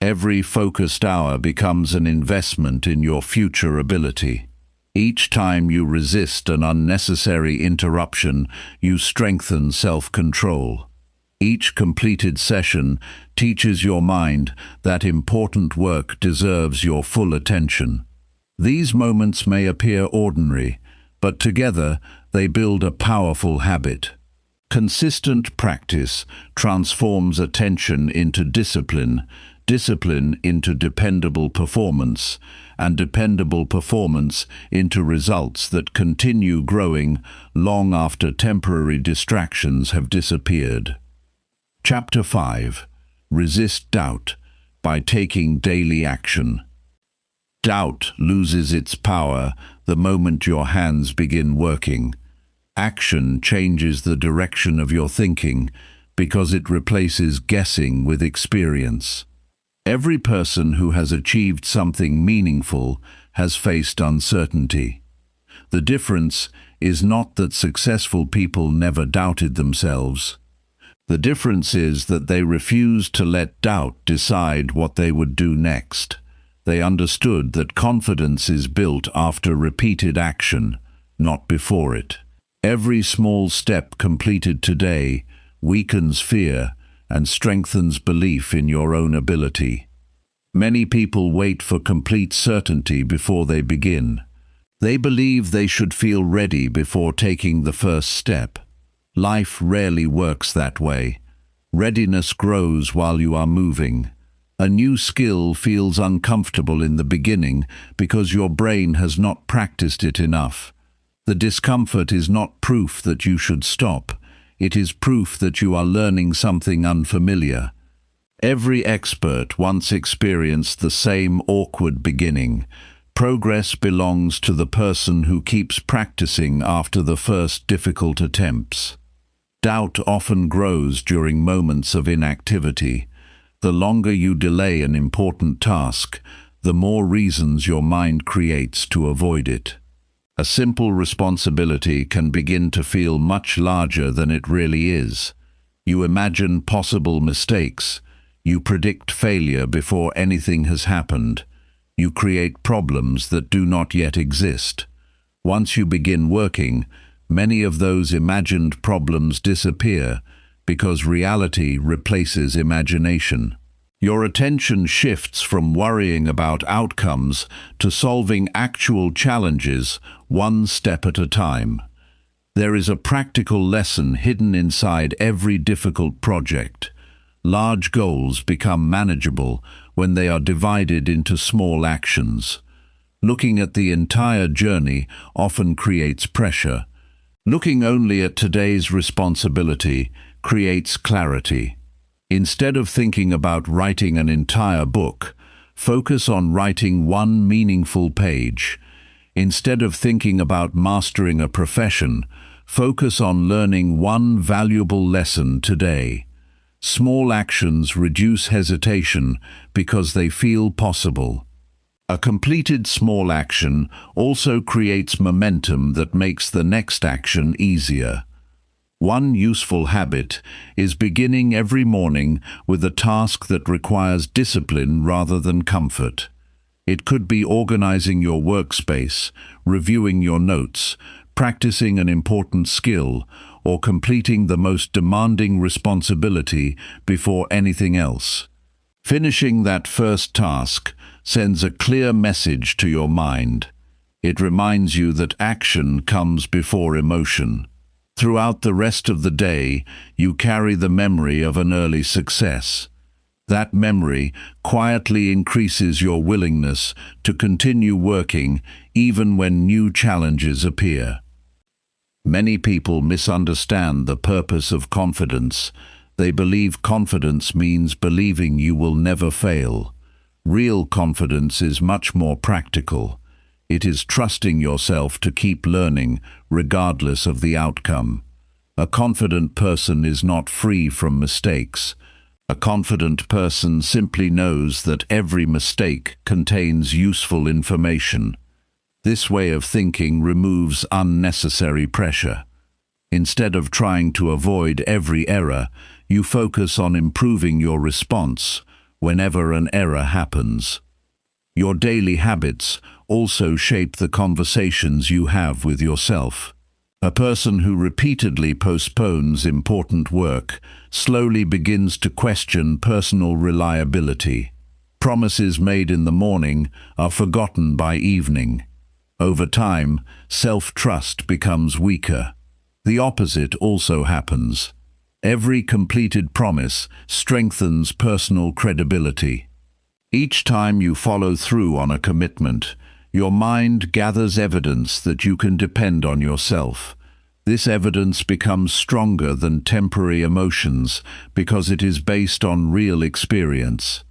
Every focused hour becomes an investment in your future ability. Each time you resist an unnecessary interruption, you strengthen self-control. Each completed session teaches your mind that important work deserves your full attention. These moments may appear ordinary, but together they build a powerful habit. Consistent practice transforms attention into discipline, discipline into dependable performance, and dependable performance into results that continue growing long after temporary distractions have disappeared. Chapter 5. Resist doubt by taking daily action. Doubt loses its power the moment your hands begin working. Action changes the direction of your thinking because it replaces guessing with experience. Every person who has achieved something meaningful has faced uncertainty. The difference is not that successful people never doubted themselves. The difference is that they refused to let doubt decide what they would do next. They understood that confidence is built after repeated action, not before it. Every small step completed today weakens fear and strengthens belief in your own ability. Many people wait for complete certainty before they begin. They believe they should feel ready before taking the first step. Life rarely works that way. Readiness grows while you are moving. A new skill feels uncomfortable in the beginning because your brain has not practiced it enough. The discomfort is not proof that you should stop. It is proof that you are learning something unfamiliar. Every expert once experienced the same awkward beginning. Progress belongs to the person who keeps practicing after the first difficult attempts. Doubt often grows during moments of inactivity. The longer you delay an important task, the more reasons your mind creates to avoid it. A simple responsibility can begin to feel much larger than it really is. You imagine possible mistakes. You predict failure before anything has happened. You create problems that do not yet exist. Once you begin working, many of those imagined problems disappear because reality replaces imagination. Your attention shifts from worrying about outcomes to solving actual challenges, one step at a time. There is a practical lesson hidden inside every difficult project. Large goals become manageable when they are divided into small actions. Looking at the entire journey often creates pressure. Looking only at today's responsibility creates clarity. Instead of thinking about writing an entire book, focus on writing one meaningful page. Instead of thinking about mastering a profession, focus on learning one valuable lesson today. Small actions reduce hesitation because they feel possible. A completed small action also creates momentum that makes the next action easier. One useful habit is beginning every morning with a task that requires discipline rather than comfort. It could be organizing your workspace, reviewing your notes, practicing an important skill, or completing the most demanding responsibility before anything else. Finishing that first task sends a clear message to your mind. It reminds you that action comes before emotion. Throughout the rest of the day, you carry the memory of an early success. That memory quietly increases your willingness to continue working even when new challenges appear. Many people misunderstand the purpose of confidence. They believe confidence means believing you will never fail. Real confidence is much more practical. It is trusting yourself to keep learning, regardless of the outcome. A confident person is not free from mistakes. A confident person simply knows that every mistake contains useful information. This way of thinking removes unnecessary pressure. Instead of trying to avoid every error, you focus on improving your response whenever an error happens. Your daily habits also shape the conversations you have with yourself. A person who repeatedly postpones important work slowly begins to question personal reliability. Promises made in the morning are forgotten by evening. Over time, self-trust becomes weaker. The opposite also happens. Every completed promise strengthens personal credibility. Each time you follow through on a commitment, your mind gathers evidence that you can depend on yourself. This evidence becomes stronger than temporary emotions because it is based on real experience.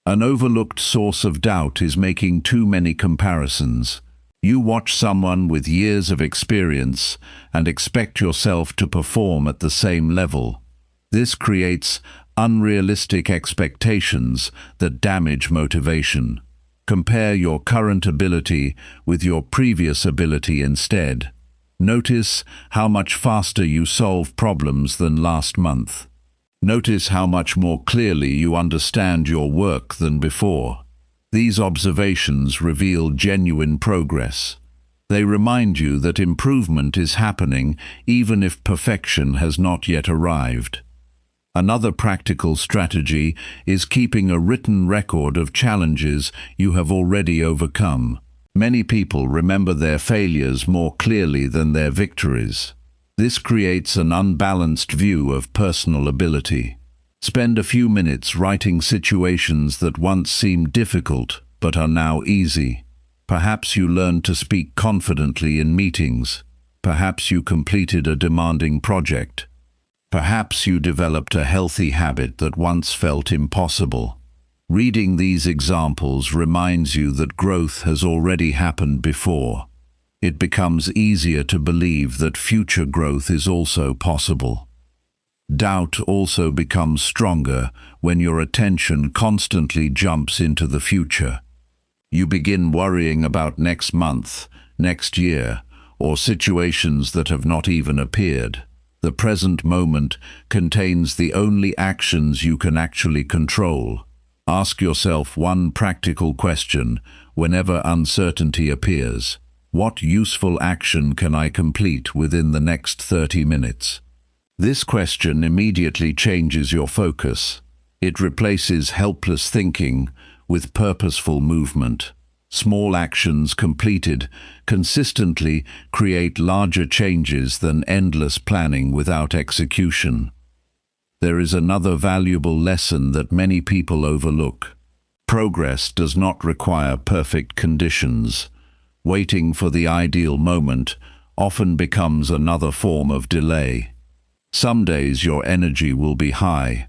An overlooked source of doubt is making too many comparisons. You watch someone with years of experience and expect yourself to perform at the same level. This creates unrealistic expectations that damage motivation. Compare your current ability with your previous ability instead. Notice how much faster you solve problems than last month. Notice how much more clearly you understand your work than before. These observations reveal genuine progress. They remind you that improvement is happening even if perfection has not yet arrived. Another practical strategy is keeping a written record of challenges you have already overcome. Many people remember their failures more clearly than their victories. This creates an unbalanced view of personal ability. Spend a few minutes writing situations that once seemed difficult but are now easy. Perhaps you learned to speak confidently in meetings. Perhaps you completed a demanding project. Perhaps you developed a healthy habit that once felt impossible. Reading these examples reminds you that growth has already happened before. It becomes easier to believe that future growth is also possible. Doubt also becomes stronger when your attention constantly jumps into the future. You begin worrying about next month, next year, or situations that have not even appeared. The present moment contains the only actions you can actually control. Ask yourself one practical question whenever uncertainty appears. What useful action can I complete within the next 30 minutes? This question immediately changes your focus. It replaces helpless thinking with purposeful movement. Small actions completed consistently create larger changes than endless planning without execution. There is another valuable lesson that many people overlook. Progress does not require perfect conditions. Waiting for the ideal moment often becomes another form of delay. Some days your energy will be high,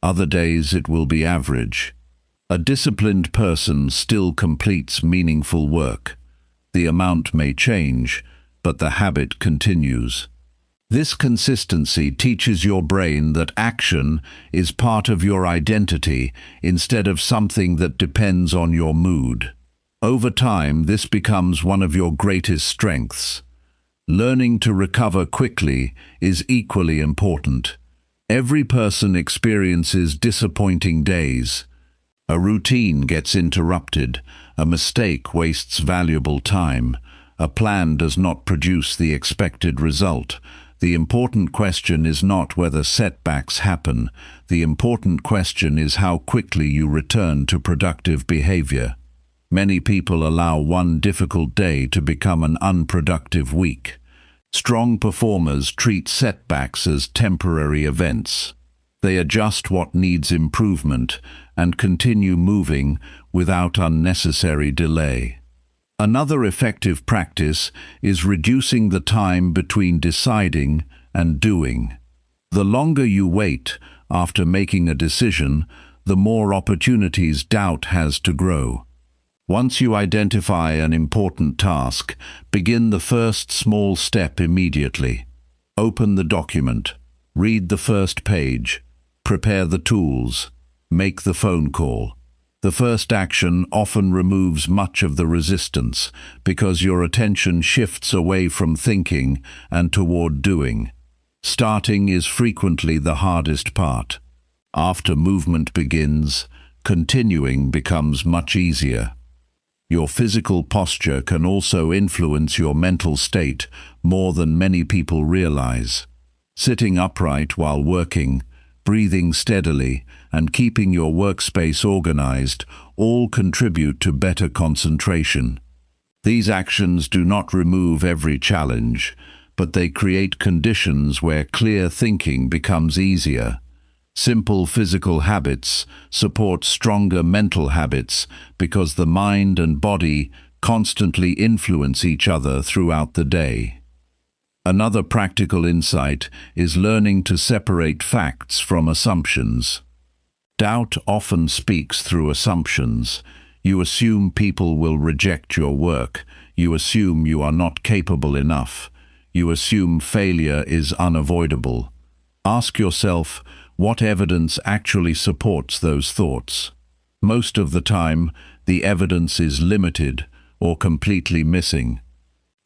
other days it will be average. A disciplined person still completes meaningful work. The amount may change, but the habit continues. This consistency teaches your brain that action is part of your identity instead of something that depends on your mood. Over time, this becomes one of your greatest strengths. Learning to recover quickly is equally important. Every person experiences disappointing days. A routine gets interrupted, a mistake wastes valuable time, a plan does not produce the expected result. The important question is not whether setbacks happen. The important question is how quickly you return to productive behavior. Many people allow one difficult day to become an unproductive week. Strong performers treat setbacks as temporary events. They adjust what needs improvement and continue moving without unnecessary delay. Another effective practice is reducing the time between deciding and doing. The longer you wait after making a decision, the more opportunities doubt has to grow. Once you identify an important task, begin the first small step immediately. Open the document, read the first page, prepare the tools, make the phone call. The first action often removes much of the resistance because your attention shifts away from thinking and toward doing. Starting is frequently the hardest part. After movement begins, continuing becomes much easier. Your physical posture can also influence your mental state more than many people realize. Sitting upright while working, breathing steadily, and keeping your workspace organized all contribute to better concentration. These actions do not remove every challenge, but they create conditions where clear thinking becomes easier. Simple physical habits support stronger mental habits because the mind and body constantly influence each other throughout the day. Another practical insight is learning to separate facts from assumptions. Doubt often speaks through assumptions. You assume people will reject your work. You assume you are not capable enough. You assume failure is unavoidable. Ask yourself, what evidence actually supports those thoughts? Most of the time, the evidence is limited or completely missing.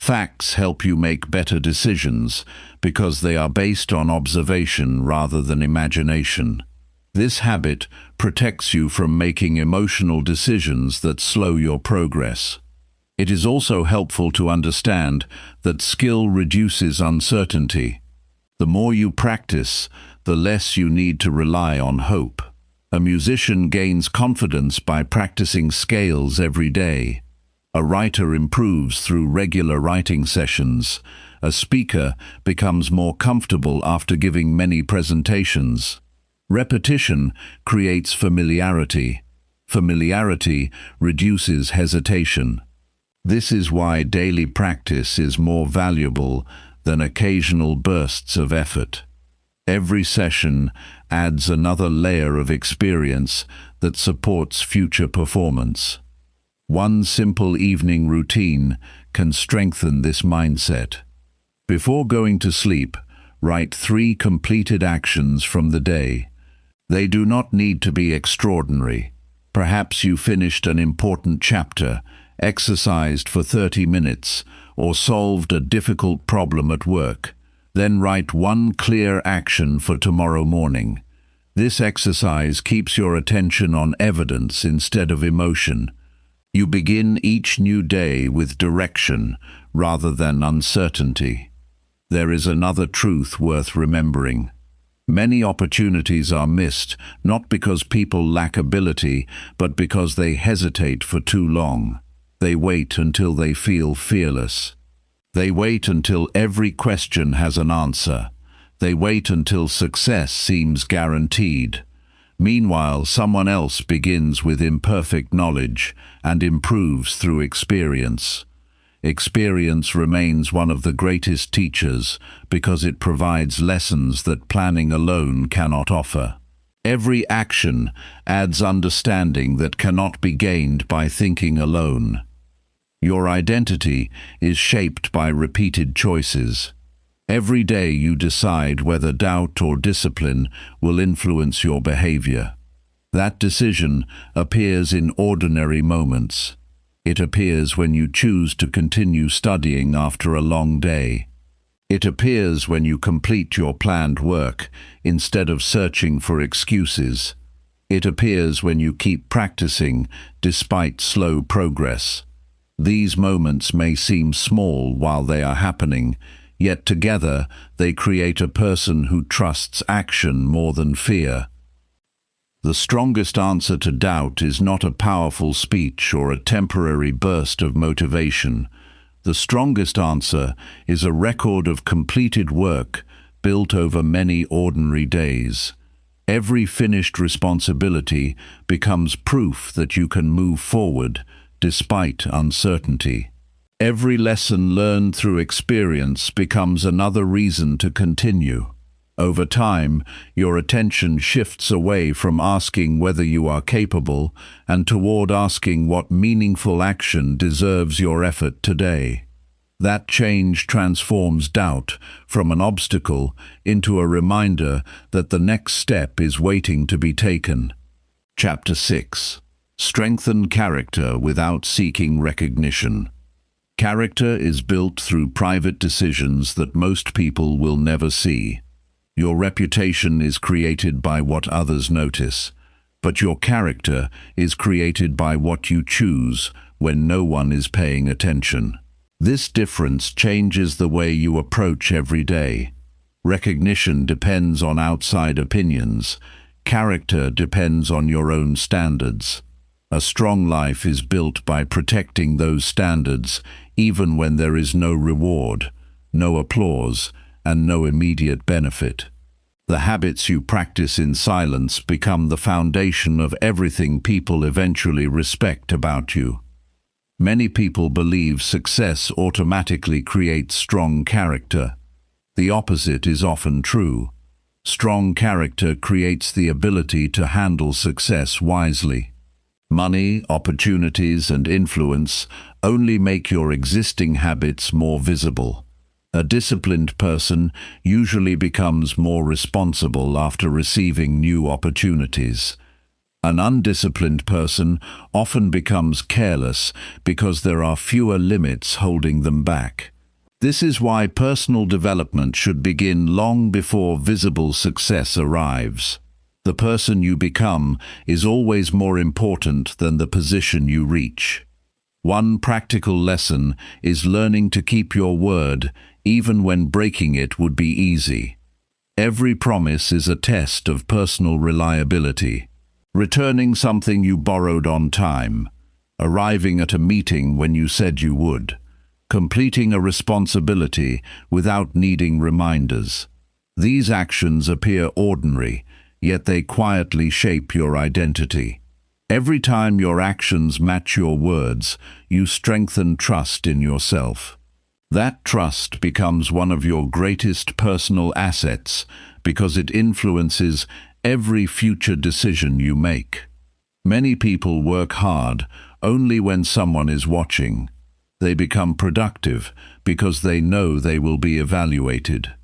Facts help you make better decisions because they are based on observation rather than imagination. This habit protects you from making emotional decisions that slow your progress. It is also helpful to understand that skill reduces uncertainty. The more you practice, the less you need to rely on hope. A musician gains confidence by practicing scales every day. A writer improves through regular writing sessions. A speaker becomes more comfortable after giving many presentations. Repetition creates familiarity. Familiarity reduces hesitation. This is why daily practice is more valuable than occasional bursts of effort. Every session adds another layer of experience that supports future performance. One simple evening routine can strengthen this mindset. Before going to sleep, write 3 completed actions from the day. They do not need to be extraordinary. Perhaps you finished an important chapter, exercised for 30 minutes, or solved a difficult problem at work. Then write 1 clear action for tomorrow morning. This exercise keeps your attention on evidence instead of emotion. You begin each new day with direction rather than uncertainty. There is another truth worth remembering. Many opportunities are missed, not because people lack ability, but because they hesitate for too long. They wait until they feel fearless. They wait until every question has an answer. They wait until success seems guaranteed. Meanwhile, someone else begins with imperfect knowledge and improves through experience. Experience remains one of the greatest teachers because it provides lessons that planning alone cannot offer. Every action adds understanding that cannot be gained by thinking alone. Your identity is shaped by repeated choices. Every day you decide whether doubt or discipline will influence your behavior. That decision appears in ordinary moments. It appears when you choose to continue studying after a long day. It appears when you complete your planned work instead of searching for excuses. It appears when you keep practicing despite slow progress. These moments may seem small while they are happening, yet together they create a person who trusts action more than fear. The strongest answer to doubt is not a powerful speech or a temporary burst of motivation. The strongest answer is a record of completed work built over many ordinary days. Every finished responsibility becomes proof that you can move forward despite uncertainty. Every lesson learned through experience becomes another reason to continue. Over time, your attention shifts away from asking whether you are capable and toward asking what meaningful action deserves your effort today. That change transforms doubt from an obstacle into a reminder that the next step is waiting to be taken. Chapter 6. Strengthen character without seeking recognition. Character is built through private decisions that most people will never see. Your reputation is created by what others notice, but your character is created by what you choose when no one is paying attention. This difference changes the way you approach every day. Recognition depends on outside opinions. Character depends on your own standards. A strong life is built by protecting those standards, even when there is no reward, no applause, and no immediate benefit. The habits you practice in silence become the foundation of everything people eventually respect about you. Many people believe success automatically creates strong character. The opposite is often true. Strong character creates the ability to handle success wisely. Money, opportunities, and influence only make your existing habits more visible. A disciplined person usually becomes more responsible after receiving new opportunities. An undisciplined person often becomes careless because there are fewer limits holding them back. This is why personal development should begin long before visible success arrives. The person you become is always more important than the position you reach. One practical lesson is learning to keep your word, even when breaking it would be easy. Every promise is a test of personal reliability. Returning something you borrowed on time, arriving at a meeting when you said you would, completing a responsibility without needing reminders. These actions appear ordinary, yet they quietly shape your identity. Every time your actions match your words, you strengthen trust in yourself. That trust becomes one of your greatest personal assets because it influences every future decision you make. Many people work hard only when someone is watching. They become productive because they know they will be evaluated.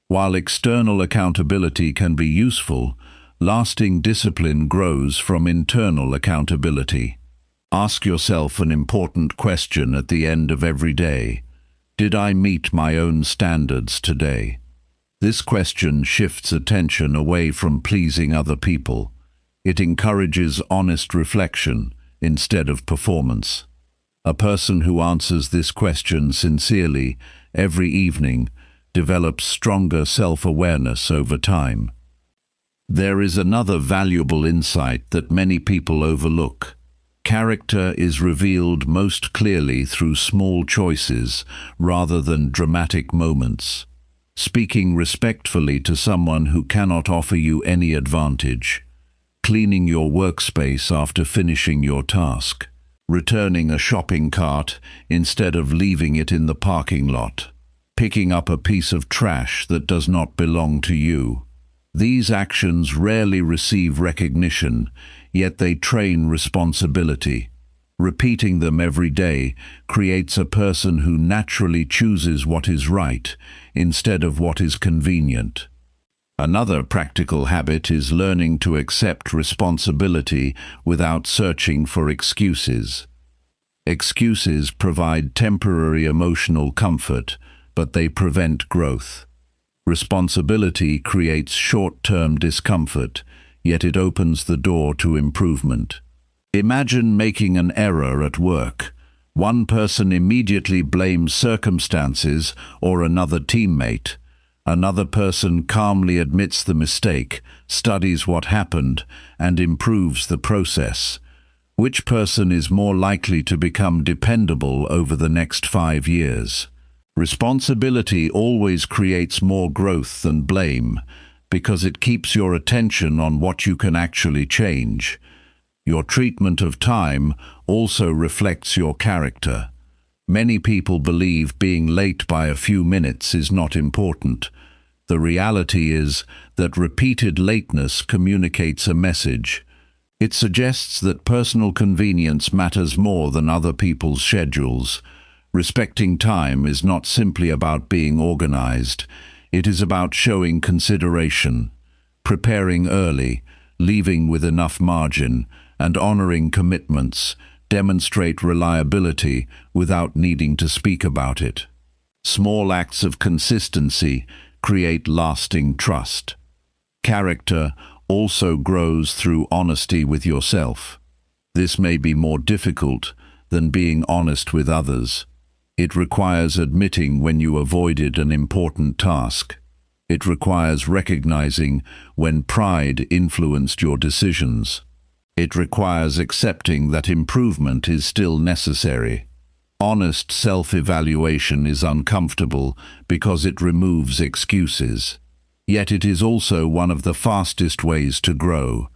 While external accountability can be useful, lasting discipline grows from internal accountability. Ask yourself an important question at the end of every day. Did I meet my own standards today? This question shifts attention away from pleasing other people. It encourages honest reflection instead of performance. A person who answers this question sincerely every evening develops stronger self-awareness over time. There is another valuable insight that many people overlook. Character is revealed most clearly through small choices rather than dramatic moments. Speaking respectfully to someone who cannot offer you any advantage, cleaning your workspace after finishing your task, returning a shopping cart instead of leaving it in the parking lot, picking up a piece of trash that does not belong to you. These actions rarely receive recognition, yet they train responsibility. Repeating them every day creates a person who naturally chooses what is right instead of what is convenient. Another practical habit is learning to accept responsibility without searching for excuses. Excuses provide temporary emotional comfort, but they prevent growth. Responsibility creates short-term discomfort, yet it opens the door to improvement. Imagine making an error at work. One person immediately blames circumstances or another teammate. Another person calmly admits the mistake, studies what happened, and improves the process. Which person is more likely to become dependable over the next 5 years? Responsibility always creates more growth than blame, because it keeps your attention on what you can actually change. Your treatment of time also reflects your character. Many people believe being late by a few minutes is not important. The reality is that repeated lateness communicates a message. It suggests that personal convenience matters more than other people's schedules. Respecting time is not simply about being organized. It is about showing consideration, preparing early, leaving with enough margin, and honoring commitments. Demonstrate reliability without needing to speak about it. Small acts of consistency create lasting trust. Character also grows through honesty with yourself. This may be more difficult than being honest with others. It requires admitting when you avoided an important task. It requires recognizing when pride influenced your decisions. It requires accepting that improvement is still necessary. Honest self-evaluation is uncomfortable because it removes excuses. Yet it is also one of the fastest ways to grow.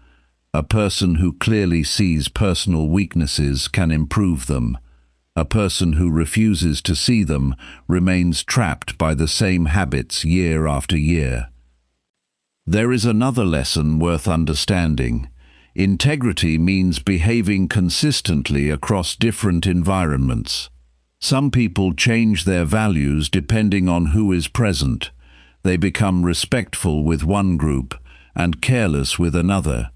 A person who clearly sees personal weaknesses can improve them. A person who refuses to see them remains trapped by the same habits year after year. There is another lesson worth understanding. Integrity means behaving consistently across different environments. Some people change their values depending on who is present. They become respectful with one group and careless with another.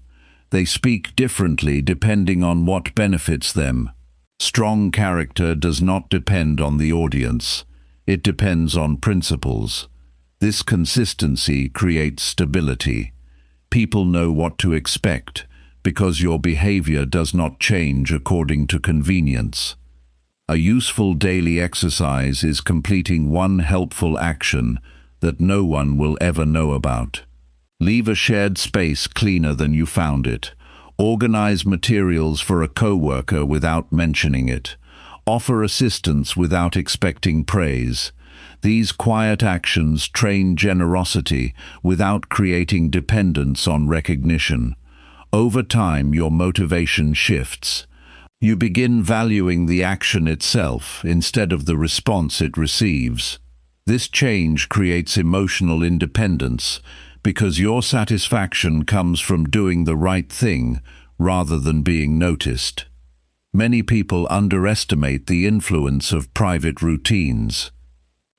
They speak differently depending on what benefits them. Strong character does not depend on the audience. It depends on principles. This consistency creates stability. People know what to expect because your behavior does not change according to convenience. A useful daily exercise is completing one helpful action that no one will ever know about. Leave a shared space cleaner than you found it. Organize materials for a coworker without mentioning it. Offer assistance without expecting praise. These quiet actions train generosity without creating dependence on recognition. Over time, your motivation shifts. You begin valuing the action itself instead of the response it receives. This change creates emotional independence because your satisfaction comes from doing the right thing rather than being noticed. Many people underestimate the influence of private routines.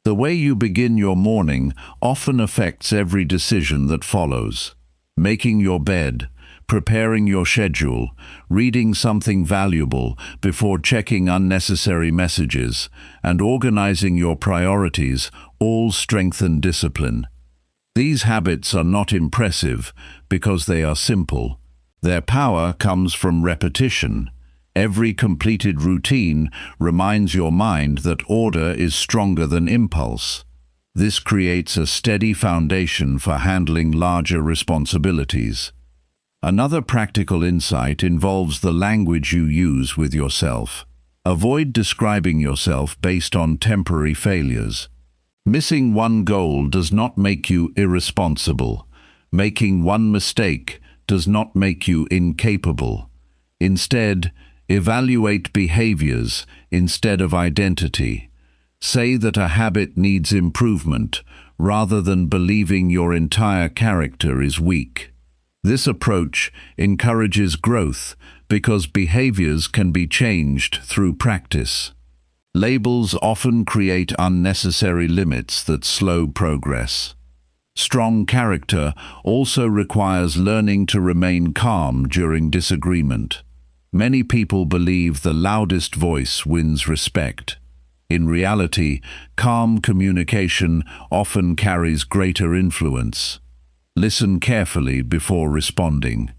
The way you begin your morning often affects every decision that follows. Making your bed, preparing your schedule, reading something valuable before checking unnecessary messages, and organizing your priorities all strengthen discipline. These habits are not impressive because they are simple. Their power comes from repetition. Every completed routine reminds your mind that order is stronger than impulse. This creates a steady foundation for handling larger responsibilities. Another practical insight involves the language you use with yourself. Avoid describing yourself based on temporary failures. Missing one goal does not make you irresponsible. Making one mistake does not make you incapable. Instead, evaluate behaviors instead of identity. Say that a habit needs improvement rather than believing your entire character is weak. This approach encourages growth because behaviors can be changed through practice. Labels often create unnecessary limits that slow progress. Strong character also requires learning to remain calm during disagreement. Many people believe the loudest voice wins respect. In reality, calm communication often carries greater influence. Listen carefully before responding.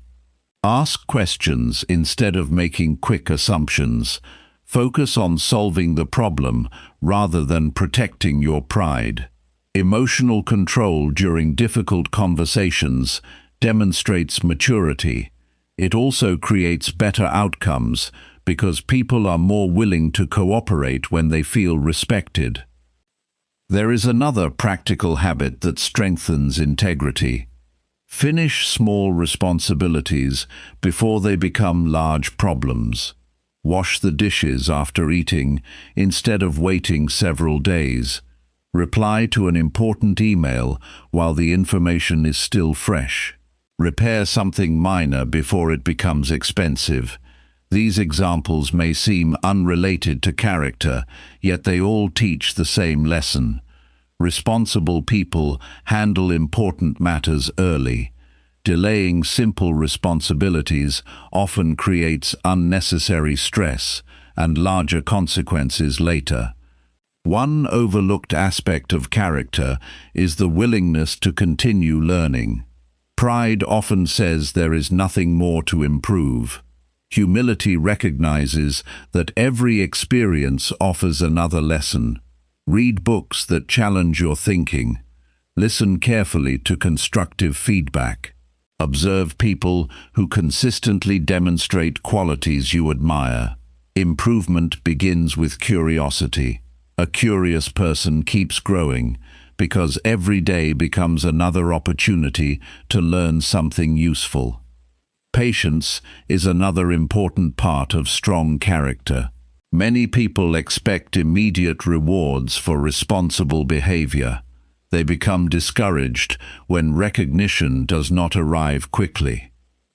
Ask questions instead of making quick assumptions. Focus on solving the problem rather than protecting your pride. Emotional control during difficult conversations demonstrates maturity. It also creates better outcomes because people are more willing to cooperate when they feel respected. There is another practical habit that strengthens integrity. Finish small responsibilities before they become large problems. Wash the dishes after eating instead of waiting several days. Reply to an important email while the information is still fresh. Repair something minor before it becomes expensive. These examples may seem unrelated to character, yet they all teach the same lesson. Responsible people handle important matters early. Delaying simple responsibilities often creates unnecessary stress and larger consequences later. One overlooked aspect of character is the willingness to continue learning. Pride often says there is nothing more to improve. Humility recognizes that every experience offers another lesson. Read books that challenge your thinking. Listen carefully to constructive feedback. Observe people who consistently demonstrate qualities you admire. Improvement begins with curiosity. A curious person keeps growing because every day becomes another opportunity to learn something useful. Patience is another important part of strong character. Many people expect immediate rewards for responsible behavior. They become discouraged when recognition does not arrive quickly.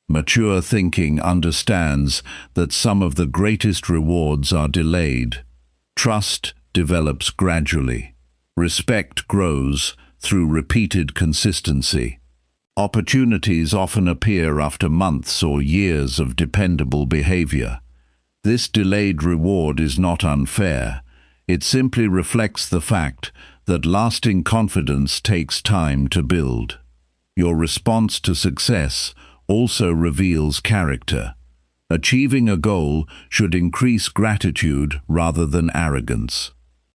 Mature thinking understands that some of the greatest rewards are delayed. Trust develops gradually. Respect grows through repeated consistency. Opportunities often appear after months or years of dependable behavior. This delayed reward is not unfair. It simply reflects the fact that lasting confidence takes time to build. Your response to success also reveals character. Achieving a goal should increase gratitude rather than arrogance.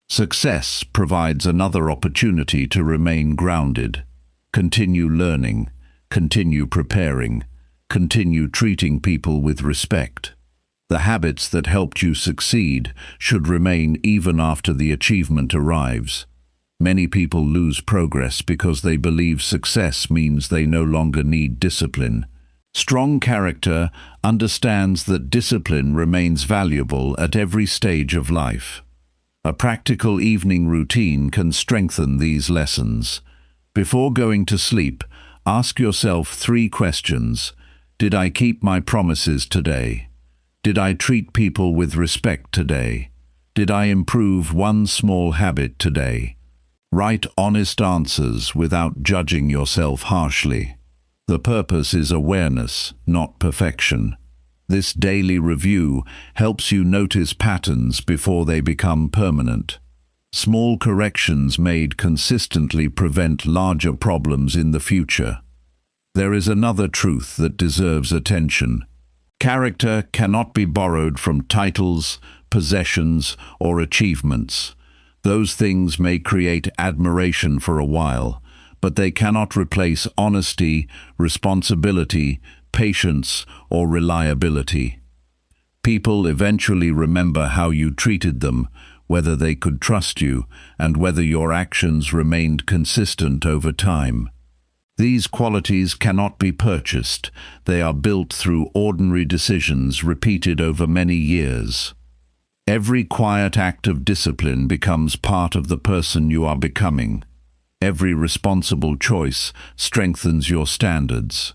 Success provides another opportunity to remain grounded. Continue learning, continue preparing, continue treating people with respect. The habits that helped you succeed should remain even after the achievement arrives. Many people lose progress because they believe success means they no longer need discipline. Strong character understands that discipline remains valuable at every stage of life. A practical evening routine can strengthen these lessons. Before going to sleep, ask yourself 3 questions. Did I keep my promises today? Did I treat people with respect today? Did I improve one small habit today? Write honest answers without judging yourself harshly. The purpose is awareness, not perfection. This daily review helps you notice patterns before they become permanent. Small corrections made consistently prevent larger problems in the future. There is another truth that deserves attention. Character cannot be borrowed from titles, possessions, or achievements. Those things may create admiration for a while, but they cannot replace honesty, responsibility, patience, or reliability. People eventually remember how you treated them, whether they could trust you, and whether your actions remained consistent over time. These qualities cannot be purchased. They are built through ordinary decisions repeated over many years. Every quiet act of discipline becomes part of the person you are becoming. Every responsible choice strengthens your standards.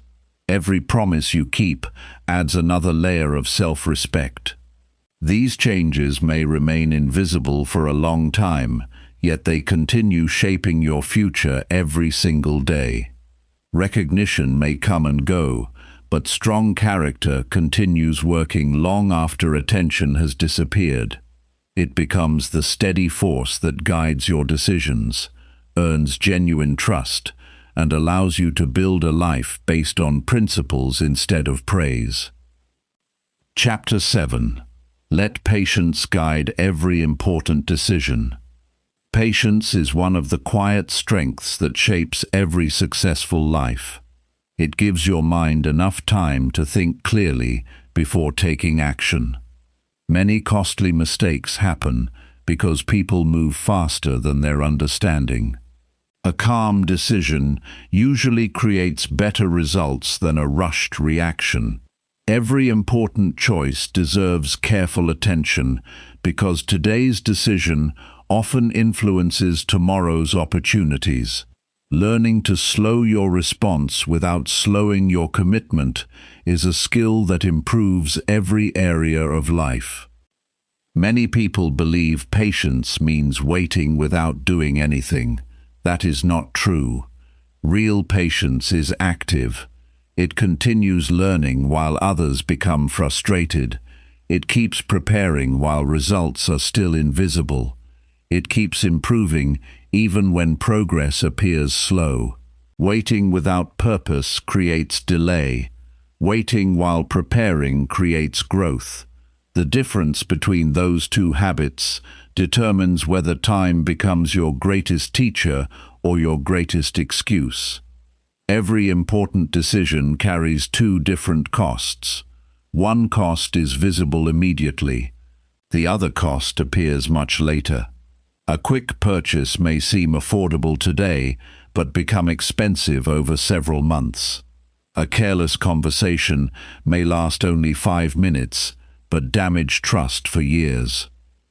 Every promise you keep adds another layer of self-respect. These changes may remain invisible for a long time, yet they continue shaping your future every single day. Recognition may come and go, but strong character continues working long after attention has disappeared. It becomes the steady force that guides your decisions, earns genuine trust, and allows you to build a life based on principles instead of praise. Chapter 7. Let patience guide every important decision. Patience is one of the quiet strengths that shapes every successful life. It gives your mind enough time to think clearly before taking action. Many costly mistakes happen because people move faster than their understanding. A calm decision usually creates better results than a rushed reaction. Every important choice deserves careful attention because today's decision often influences tomorrow's opportunities. Learning to slow your response without slowing your commitment is a skill that improves every area of life. Many people believe patience means waiting without doing anything. That is not true. Real patience is active. It continues learning while others become frustrated. It keeps preparing while results are still invisible. It keeps improving even when progress appears slow. Waiting without purpose creates delay. Waiting while preparing creates growth. The difference between those two habits determines whether time becomes your greatest teacher or your greatest excuse. Every important decision carries 2 different costs. One cost is visible immediately. The other cost appears much later. A quick purchase may seem affordable today, but become expensive over several months. A careless conversation may last only 5 minutes, but damage trust for years.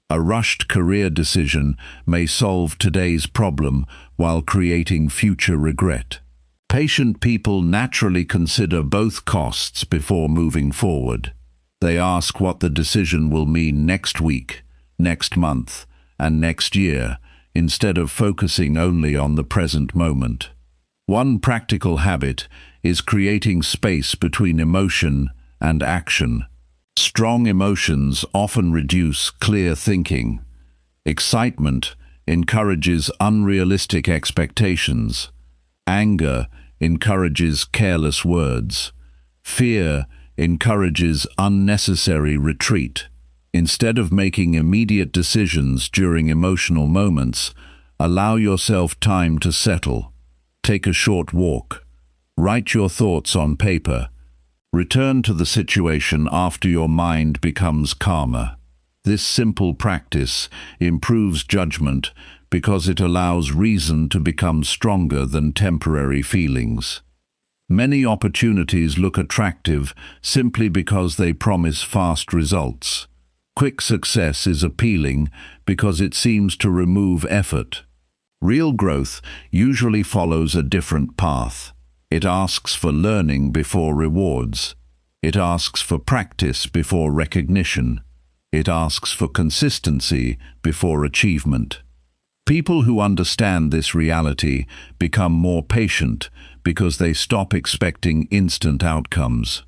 A rushed career decision may solve today's problem while creating future regret. Patient people naturally consider both costs before moving forward. They ask what the decision will mean next week, next month, and next year, instead of focusing only on the present moment. One practical habit is creating space between emotion and action. Strong emotions often reduce clear thinking. Excitement encourages unrealistic expectations. Anger encourages careless words. Fear encourages unnecessary retreat. Instead of making immediate decisions during emotional moments, allow yourself time to settle. Take a short walk. Write your thoughts on paper. Return to the situation after your mind becomes calmer. This simple practice improves judgment because it allows reason to become stronger than temporary feelings. Many opportunities look attractive simply because they promise fast results. Quick success is appealing because it seems to remove effort. Real growth usually follows a different path. It asks for learning before rewards. It asks for practice before recognition. It asks for consistency before achievement. People who understand this reality become more patient because they stop expecting instant outcomes.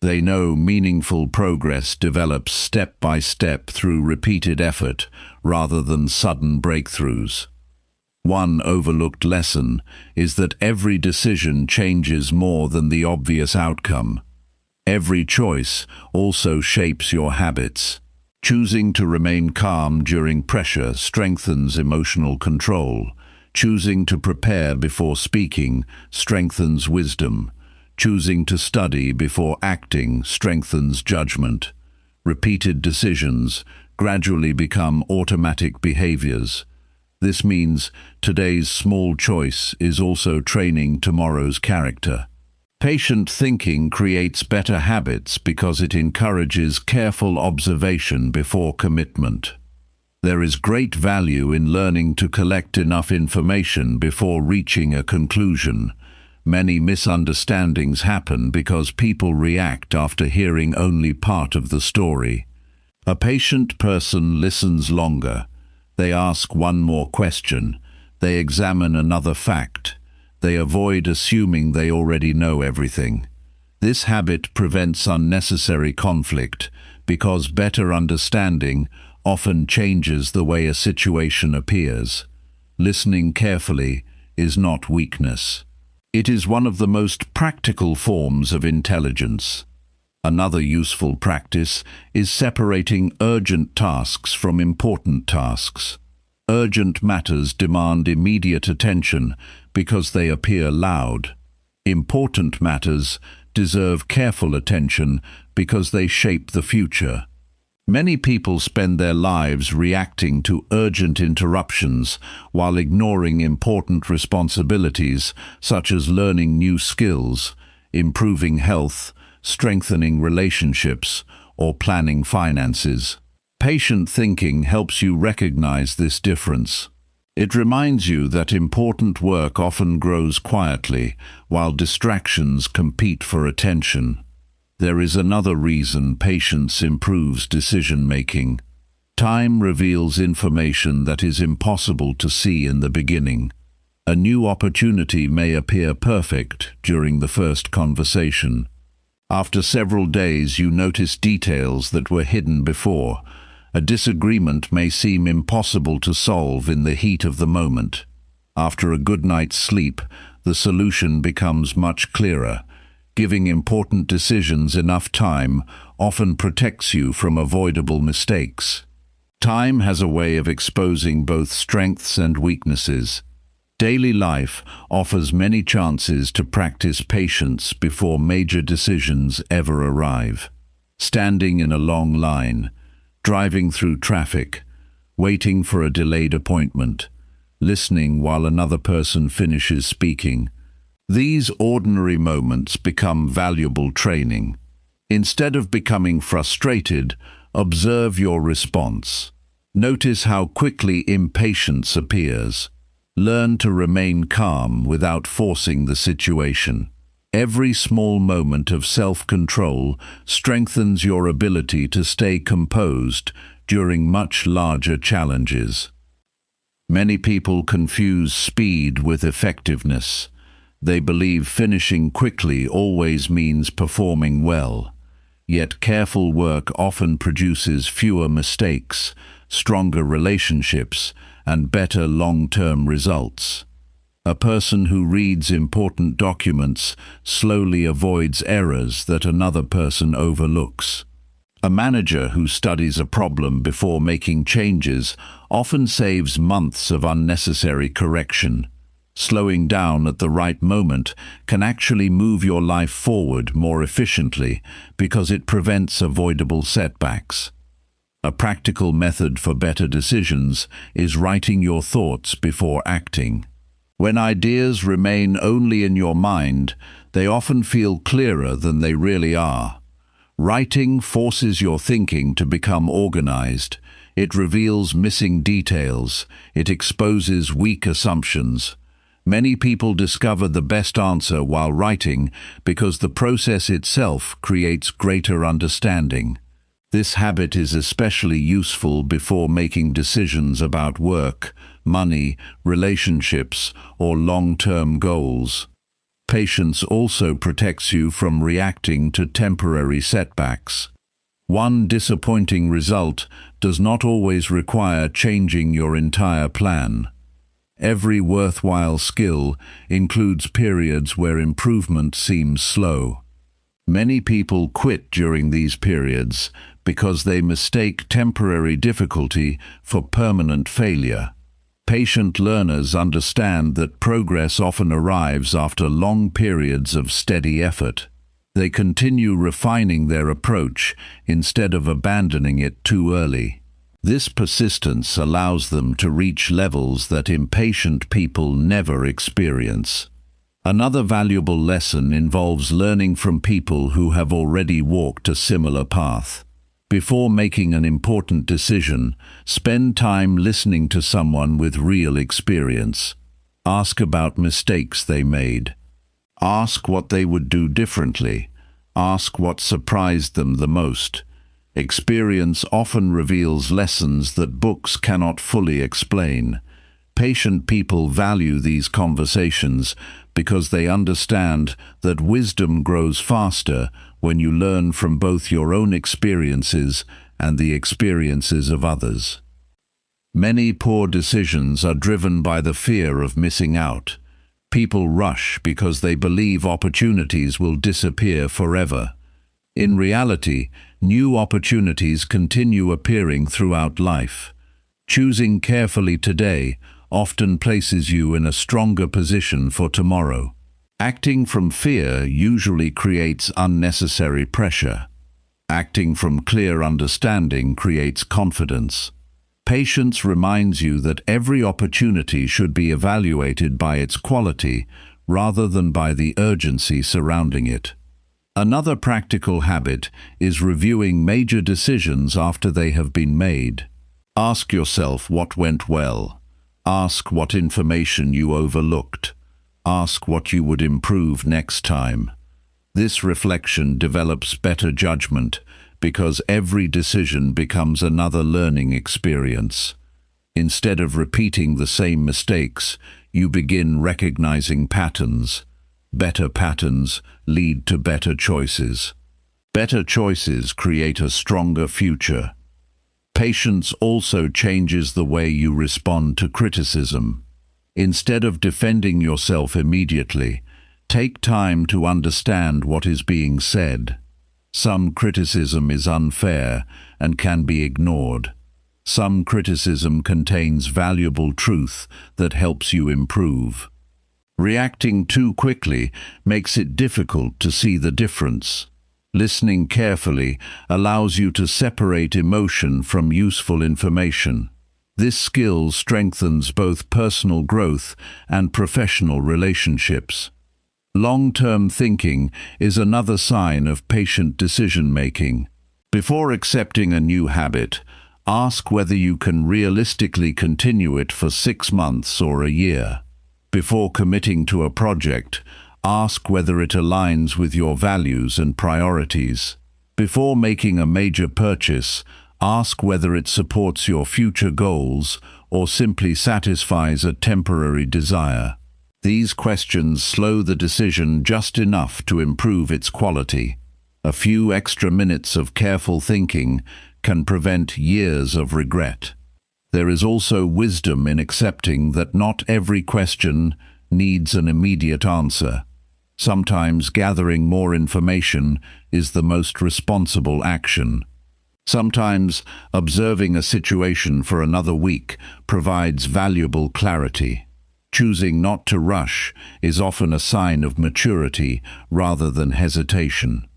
They know meaningful progress develops step by step through repeated effort rather than sudden breakthroughs. One overlooked lesson is that every decision changes more than the obvious outcome. Every choice also shapes your habits. Choosing to remain calm during pressure strengthens emotional control. Choosing to prepare before speaking strengthens wisdom. Choosing to study before acting strengthens judgment. Repeated decisions gradually become automatic behaviors. This means today's small choice is also training tomorrow's character. Patient thinking creates better habits because it encourages careful observation before commitment. There is great value in learning to collect enough information before reaching a conclusion. Many misunderstandings happen because people react after hearing only part of the story. A patient person listens longer. They ask one more question. They examine another fact. They avoid assuming they already know everything. This habit prevents unnecessary conflict because better understanding often changes the way a situation appears. Listening carefully is not weakness. It is one of the most practical forms of intelligence. Another useful practice is separating urgent tasks from important tasks. Urgent matters demand immediate attention because they appear loud. Important matters deserve careful attention because they shape the future. Many people spend their lives reacting to urgent interruptions while ignoring important responsibilities such as learning new skills, improving health, strengthening relationships, or planning finances. Patient thinking helps you recognize this difference. It reminds you that important work often grows quietly, while distractions compete for attention. There is another reason patience improves decision-making. Time reveals information that is impossible to see in the beginning. A new opportunity may appear perfect during the first conversation. After several days, you notice details that were hidden before. A disagreement may seem impossible to solve in the heat of the moment. After a good night's sleep, the solution becomes much clearer. Giving important decisions enough time often protects you from avoidable mistakes. Time has a way of exposing both strengths and weaknesses. Daily life offers many chances to practice patience before major decisions ever arrive. Standing in a long line, driving through traffic, waiting for a delayed appointment, listening while another person finishes speaking. These ordinary moments become valuable training. Instead of becoming frustrated, observe your response. Notice how quickly impatience appears. Learn to remain calm without forcing the situation. Every small moment of self-control strengthens your ability to stay composed during much larger challenges. Many people confuse speed with effectiveness. They believe finishing quickly always means performing well. Yet careful work often produces fewer mistakes, stronger relationships, and better long-term results. A person who reads important documents slowly avoids errors that another person overlooks. A manager who studies a problem before making changes often saves months of unnecessary correction. Slowing down at the right moment can actually move your life forward more efficiently because it prevents avoidable setbacks. A practical method for better decisions is writing your thoughts before acting. When ideas remain only in your mind, they often feel clearer than they really are. Writing forces your thinking to become organized. It reveals missing details. It exposes weak assumptions. Many people discover the best answer while writing because the process itself creates greater understanding. This habit is especially useful before making decisions about work, money, relationships, or long-term goals. Patience also protects you from reacting to temporary setbacks. One disappointing result does not always require changing your entire plan. Every worthwhile skill includes periods where improvement seems slow. Many people quit during these periods because they mistake temporary difficulty for permanent failure. Patient learners understand that progress often arrives after long periods of steady effort. They continue refining their approach instead of abandoning it too early. This persistence allows them to reach levels that impatient people never experience. Another valuable lesson involves learning from people who have already walked a similar path. Before making an important decision, spend time listening to someone with real experience. Ask about mistakes they made. Ask what they would do differently. Ask what surprised them the most. Experience often reveals lessons that books cannot fully explain. Patient people value these conversations because they understand that wisdom grows faster when you learn from both your own experiences and the experiences of others. Many poor decisions are driven by the fear of missing out. People rush because they believe opportunities will disappear forever. In reality, new opportunities continue appearing throughout life. Choosing carefully today often places you in a stronger position for tomorrow. Acting from fear usually creates unnecessary pressure. Acting from clear understanding creates confidence. Patience reminds you that every opportunity should be evaluated by its quality rather than by the urgency surrounding it. Another practical habit is reviewing major decisions after they have been made. Ask yourself what went well. Ask what information you overlooked. Ask what you would improve next time. This reflection develops better judgment because every decision becomes another learning experience. Instead of repeating the same mistakes, you begin recognizing patterns. Better patterns lead to better choices. Better choices create a stronger future. Patience also changes the way you respond to criticism. Instead of defending yourself immediately, take time to understand what is being said. Some criticism is unfair and can be ignored. Some criticism contains valuable truth that helps you improve. Reacting too quickly makes it difficult to see the difference. Listening carefully allows you to separate emotion from useful information. This skill strengthens both personal growth and professional relationships. Long-term thinking is another sign of patient decision-making. Before accepting a new habit, ask whether you can realistically continue it for 6 months or a year. Before committing to a project, ask whether it aligns with your values and priorities. Before making a major purchase, ask whether it supports your future goals or simply satisfies a temporary desire. These questions slow the decision just enough to improve its quality. A few extra minutes of careful thinking can prevent years of regret. There is also wisdom in accepting that not every question needs an immediate answer. Sometimes gathering more information is the most responsible action. Sometimes observing a situation for another week provides valuable clarity. Choosing not to rush is often a sign of maturity rather than hesitation.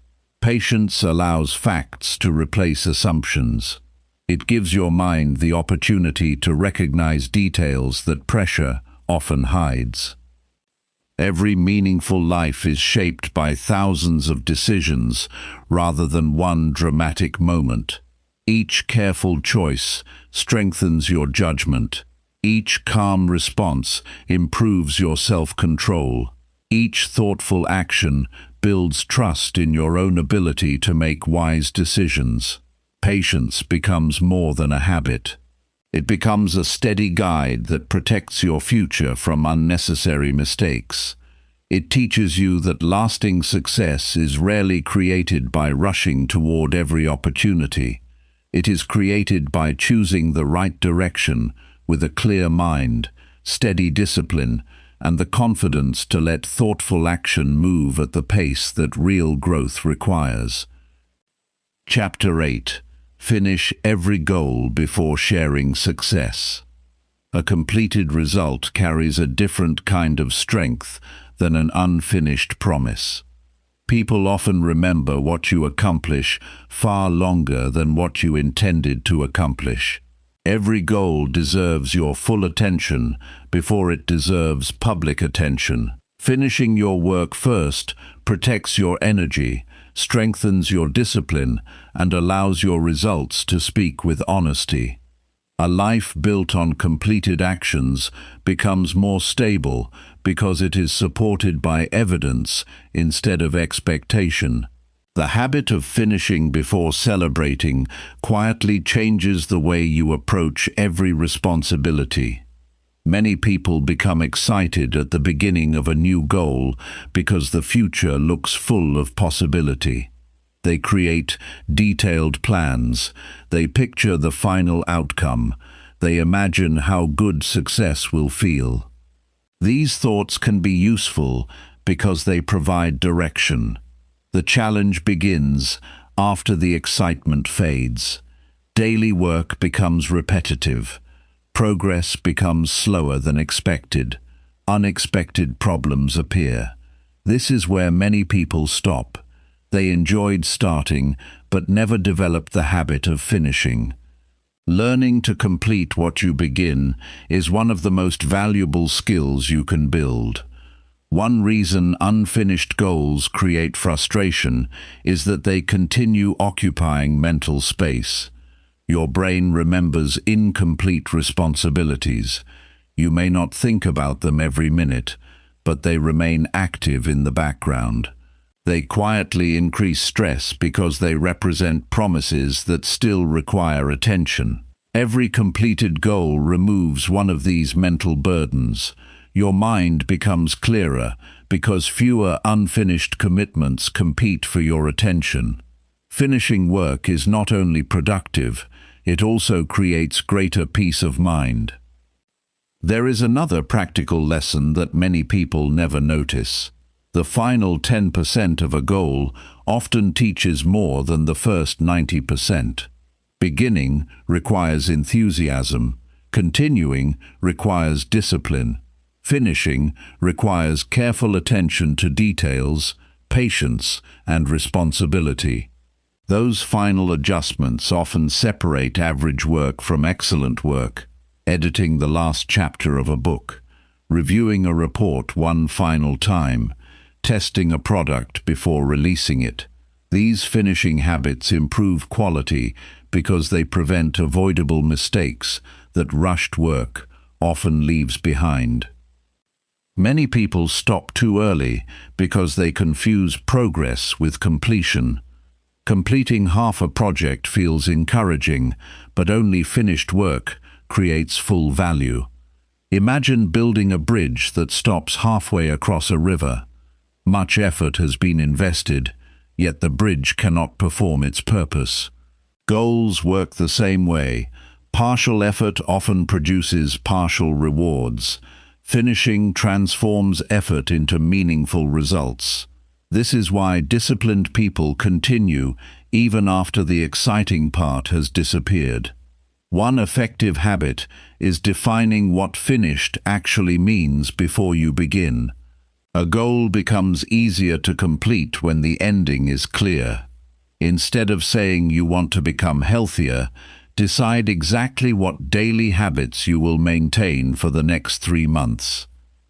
Patience allows facts to replace assumptions. It gives your mind the opportunity to recognize details that pressure often hides. Every meaningful life is shaped by thousands of decisions rather than one dramatic moment. Each careful choice strengthens your judgment. Each calm response improves your self-control. Each thoughtful action builds trust in your own ability to make wise decisions. Patience becomes more than a habit. It becomes a steady guide that protects your future from unnecessary mistakes. It teaches you that lasting success is rarely created by rushing toward every opportunity. It is created by choosing the right direction with a clear mind, steady discipline, and the confidence to let thoughtful action move at the pace that real growth requires. Chapter 8. Finish every goal before sharing success. A completed result carries a different kind of strength than an unfinished promise. People often remember what you accomplish far longer than what you intended to accomplish. Every goal deserves your full attention before it deserves public attention. Finishing your work first protects your energy, strengthens your discipline, and allows your results to speak with honesty. A life built on completed actions becomes more stable because it is supported by evidence instead of expectation. The habit of finishing before celebrating quietly changes the way you approach every responsibility. Many people become excited at the beginning of a new goal because the future looks full of possibility. They create detailed plans. They picture the final outcome. They imagine how good success will feel. These thoughts can be useful because they provide direction. The challenge begins after the excitement fades. Daily work becomes repetitive. Progress becomes slower than expected. Unexpected problems appear. This is where many people stop. They enjoyed starting, but never developed the habit of finishing. Learning to complete what you begin is one of the most valuable skills you can build. One reason unfinished goals create frustration is that they continue occupying mental space. Your brain remembers incomplete responsibilities. You may not think about them every minute, but they remain active in the background. They quietly increase stress because they represent promises that still require attention. Every completed goal removes one of these mental burdens. Your mind becomes clearer because fewer unfinished commitments compete for your attention. Finishing work is not only productive, it also creates greater peace of mind. There is another practical lesson that many people never notice. The final 10% of a goal often teaches more than the first 90%. Beginning requires enthusiasm, continuing requires discipline, finishing requires careful attention to details, patience, and responsibility. Those final adjustments often separate average work from excellent work. Editing the last chapter of a book, reviewing a report one final time, testing a product before releasing it. These finishing habits improve quality because they prevent avoidable mistakes that rushed work often leaves behind. Many people stop too early because they confuse progress with completion. Completing half a project feels encouraging, but only finished work creates full value. Imagine building a bridge that stops halfway across a river. Much effort has been invested, yet the bridge cannot perform its purpose. Goals work the same way. Partial effort often produces partial rewards. Finishing transforms effort into meaningful results. This is why disciplined people continue even after the exciting part has disappeared. One effective habit is defining what finished actually means before you begin. A goal becomes easier to complete when the ending is clear. Instead of saying you want to become healthier, decide exactly what daily habits you will maintain for the next 3 months.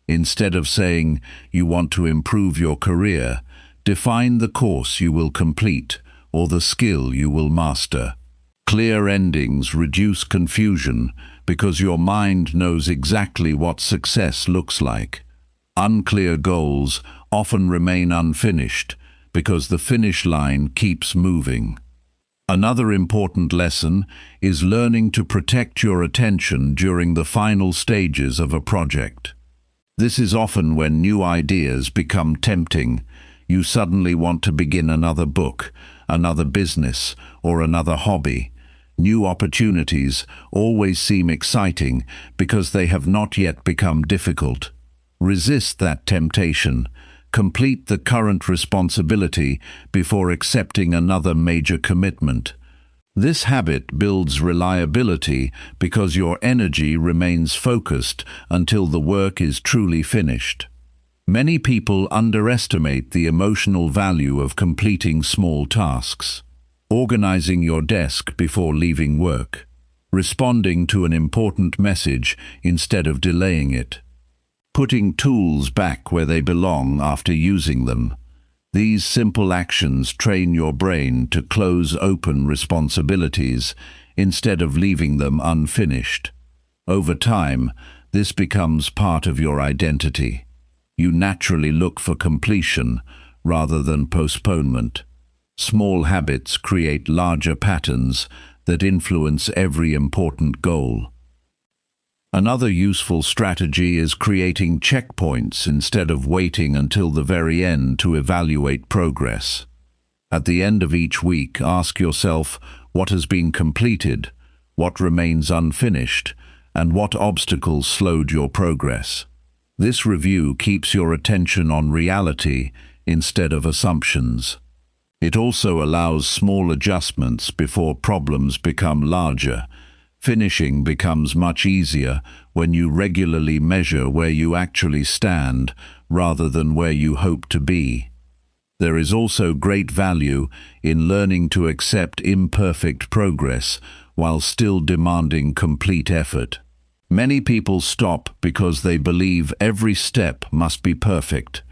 Instead of saying you want to improve your career, define the course you will complete or the skill you will master. Clear endings reduce confusion because your mind knows exactly what success looks like. Unclear goals often remain unfinished because the finish line keeps moving. Another important lesson is learning to protect your attention during the final stages of a project. This is often when new ideas become tempting. You suddenly want to begin another book, another business, or another hobby. New opportunities always seem exciting because they have not yet become difficult. Resist that temptation. Complete the current responsibility before accepting another major commitment. This habit builds reliability because your energy remains focused until the work is truly finished. Many people underestimate the emotional value of completing small tasks. Organizing your desk before leaving work. Responding to an important message instead of delaying it. Putting tools back where they belong after using them. These simple actions train your brain to close open responsibilities instead of leaving them unfinished. Over time, this becomes part of your identity. You naturally look for completion rather than postponement. Small habits create larger patterns that influence every important goal. Another useful strategy is creating checkpoints instead of waiting until the very end to evaluate progress. At the end of each week, ask yourself what has been completed, what remains unfinished, and what obstacles slowed your progress. This review keeps your attention on reality instead of assumptions. It also allows small adjustments before problems become larger. Finishing becomes much easier when you regularly measure where you actually stand rather than where you hope to be. There is also great value in learning to accept imperfect progress while still demanding complete effort. Many people stop because they believe every step must be perfect.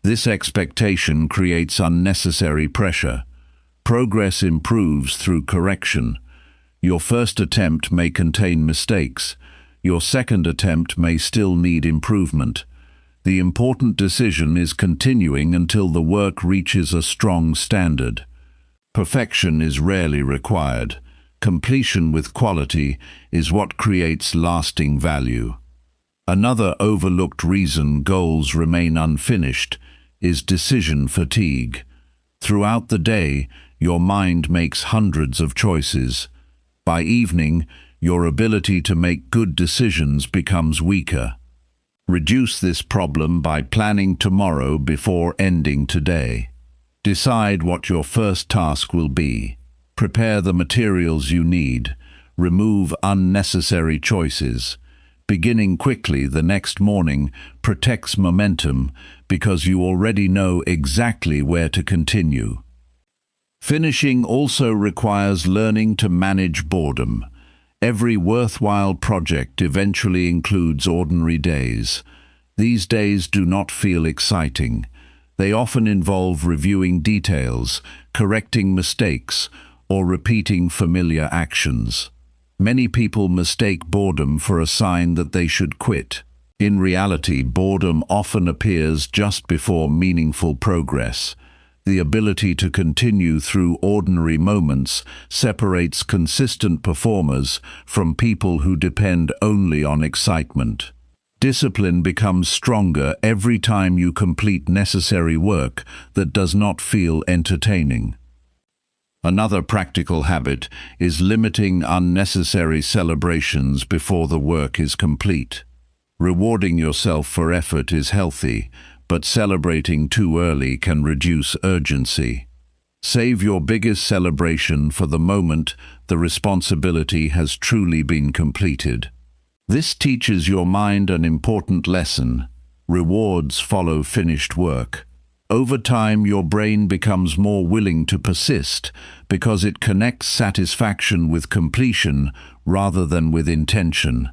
This expectation creates unnecessary pressure. Progress improves through correction. Your first attempt may contain mistakes. Your second attempt may still need improvement. The important decision is continuing until the work reaches a strong standard. Perfection is rarely required. Completion with quality is what creates lasting value. Another overlooked reason goals remain unfinished is decision fatigue. Throughout the day, your mind makes hundreds of choices. By evening, your ability to make good decisions becomes weaker. Reduce this problem by planning tomorrow before ending today. Decide what your first task will be. Prepare the materials you need. Remove unnecessary choices. Beginning quickly the next morning protects momentum because you already know exactly where to continue. Finishing also requires learning to manage boredom. Every worthwhile project eventually includes ordinary days. These days do not feel exciting. They often involve reviewing details, correcting mistakes, or repeating familiar actions. Many people mistake boredom for a sign that they should quit. In reality, boredom often appears just before meaningful progress. The ability to continue through ordinary moments separates consistent performers from people who depend only on excitement. Discipline becomes stronger every time you complete necessary work that does not feel entertaining. Another practical habit is limiting unnecessary celebrations before the work is complete. Rewarding yourself for effort is healthy, but celebrating too early can reduce urgency. Save your biggest celebration for the moment the responsibility has truly been completed. This teaches your mind an important lesson. Rewards follow finished work. Over time, your brain becomes more willing to persist because it connects satisfaction with completion rather than with intention.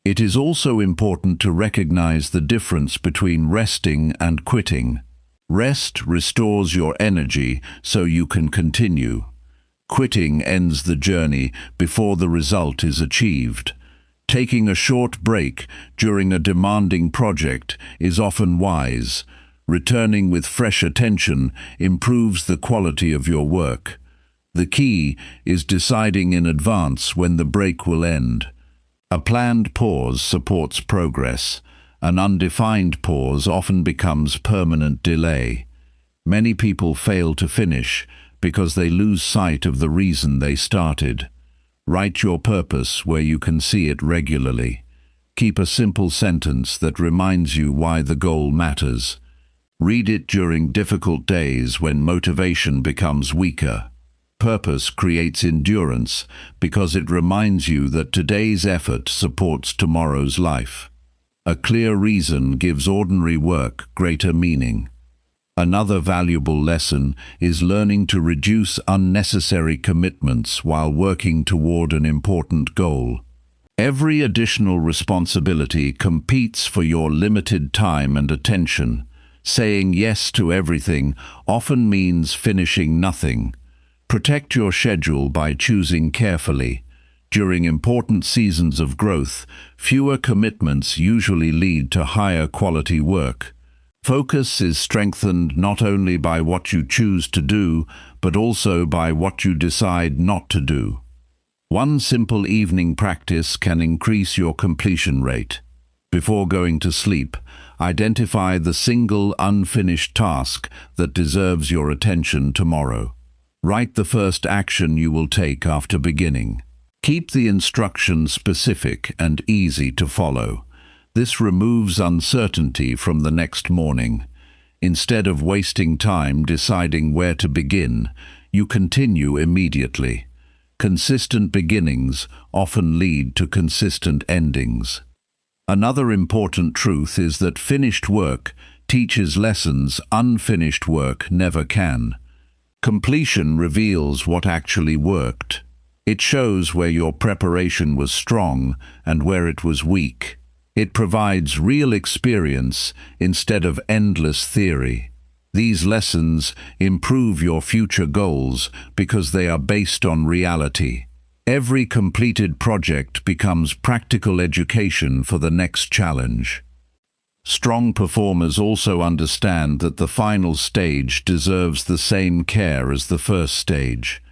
It is also important to recognize the difference between resting and quitting. Rest restores your energy so you can continue. Quitting ends the journey before the result is achieved. Taking a short break during a demanding project is often wise. Returning with fresh attention improves the quality of your work. The key is deciding in advance when the break will end. A planned pause supports progress. An undefined pause often becomes permanent delay. Many people fail to finish because they lose sight of the reason they started. Write your purpose where you can see it regularly. Keep a simple sentence that reminds you why the goal matters. Read it during difficult days when motivation becomes weaker. Purpose creates endurance because it reminds you that today's effort supports tomorrow's life. A clear reason gives ordinary work greater meaning. Another valuable lesson is learning to reduce unnecessary commitments while working toward an important goal. Every additional responsibility competes for your limited time and attention. Saying yes to everything often means finishing nothing. Protect your schedule by choosing carefully. During important seasons of growth, fewer commitments usually lead to higher quality work. Focus is strengthened not only by what you choose to do, but also by what you decide not to do. One simple evening practice can increase your completion rate. Before going to sleep, identify the single unfinished task that deserves your attention tomorrow. Write the first action you will take after beginning. Keep the instructions specific and easy to follow. This removes uncertainty from the next morning. Instead of wasting time deciding where to begin, you continue immediately. Consistent beginnings often lead to consistent endings. Another important truth is that finished work teaches lessons unfinished work never can. Completion reveals what actually worked. It shows where your preparation was strong and where it was weak. It provides real experience instead of endless theory. These lessons improve your future goals because they are based on reality. Every completed project becomes practical education for the next challenge. Strong performers also understand that the final stage deserves the same care as the first stage.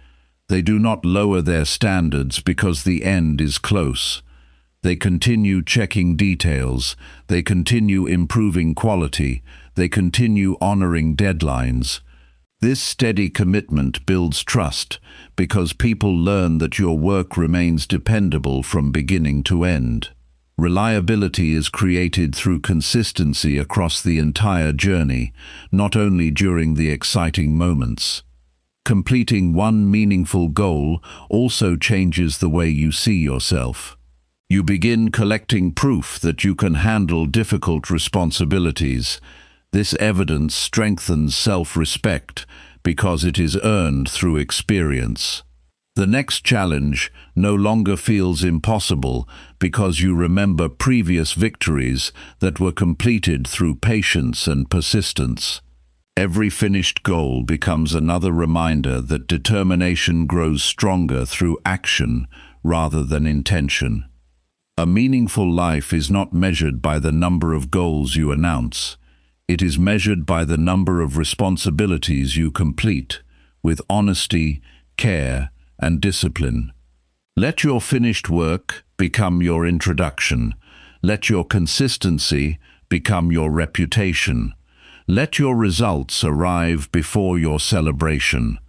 They do not lower their standards because the end is close. They continue checking details, they continue improving quality, they continue honoring deadlines. This steady commitment builds trust because people learn that your work remains dependable from beginning to end. Reliability is created through consistency across the entire journey, not only during the exciting moments. Completing one meaningful goal also changes the way you see yourself. You begin collecting proof that you can handle difficult responsibilities. This evidence strengthens self-respect because it is earned through experience. The next challenge no longer feels impossible because you remember previous victories that were completed through patience and persistence. Every finished goal becomes another reminder that determination grows stronger through action rather than intention. A meaningful life is not measured by the number of goals you announce. It is measured by the number of responsibilities you complete, with honesty, care, and discipline. Let your finished work become your introduction. Let your consistency become your reputation. Let your results arrive before your celebration.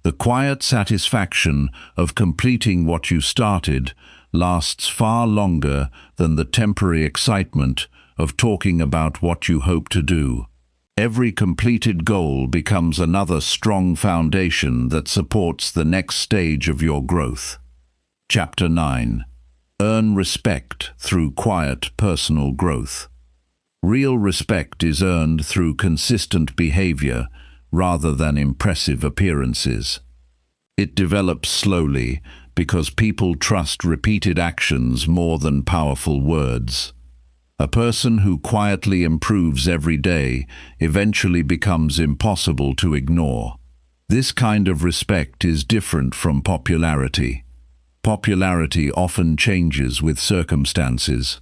The quiet satisfaction of completing what you started lasts far longer than the temporary excitement of talking about what you hope to do. Every completed goal becomes another strong foundation that supports the next stage of your growth. Chapter 9. Earn respect through quiet personal growth. Real respect is earned through consistent behavior rather than impressive appearances. It develops slowly because people trust repeated actions more than powerful words. A person who quietly improves every day eventually becomes impossible to ignore. This kind of respect is different from popularity. Popularity often changes with circumstances.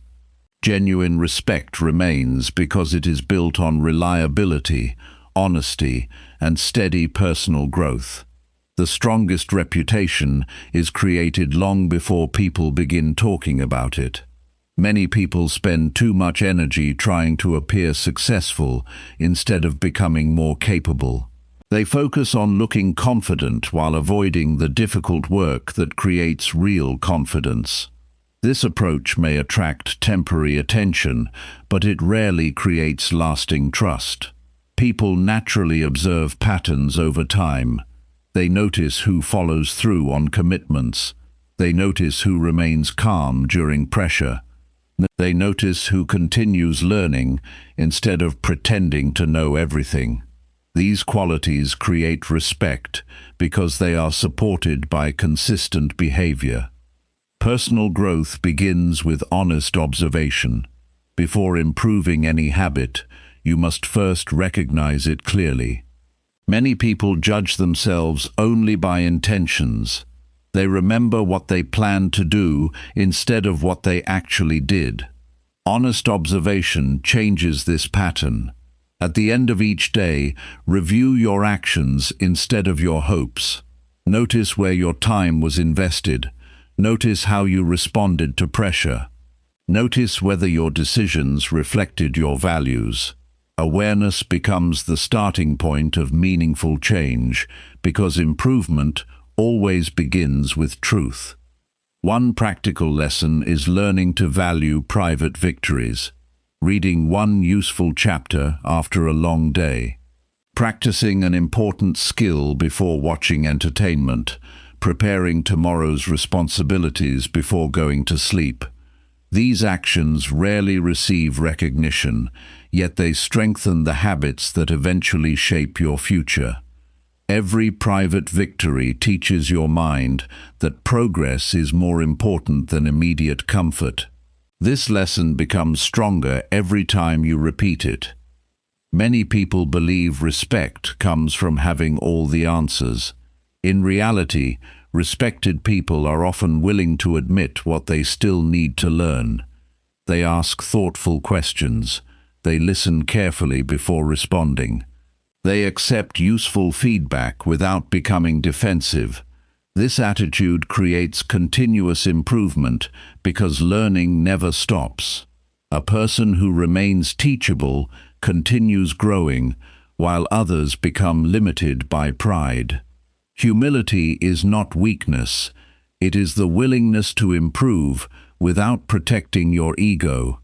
Genuine respect remains because it is built on reliability, honesty, and steady personal growth. The strongest reputation is created long before people begin talking about it. Many people spend too much energy trying to appear successful instead of becoming more capable. They focus on looking confident while avoiding the difficult work that creates real confidence. This approach may attract temporary attention, but it rarely creates lasting trust. People naturally observe patterns over time. They notice who follows through on commitments. They notice who remains calm during pressure. They notice who continues learning instead of pretending to know everything. These qualities create respect because they are supported by consistent behavior. Personal growth begins with honest observation. Before improving any habit, you must first recognize it clearly. Many people judge themselves only by intentions. They remember what they planned to do instead of what they actually did. Honest observation changes this pattern. At the end of each day, review your actions instead of your hopes. Notice where your time was invested. Notice how you responded to pressure. Notice whether your decisions reflected your values. Awareness becomes the starting point of meaningful change because improvement always begins with truth. One practical lesson is learning to value private victories. Reading one useful chapter after a long day. Practicing an important skill before watching entertainment. Preparing tomorrow's responsibilities before going to sleep. These actions rarely receive recognition, yet they strengthen the habits that eventually shape your future. Every private victory teaches your mind that progress is more important than immediate comfort. This lesson becomes stronger every time you repeat it. Many people believe respect comes from having all the answers. In reality, respected people are often willing to admit what they still need to learn. They ask thoughtful questions. They listen carefully before responding. They accept useful feedback without becoming defensive. This attitude creates continuous improvement because learning never stops. A person who remains teachable continues growing, while others become limited by pride. Humility is not weakness. It is the willingness to improve without protecting your ego.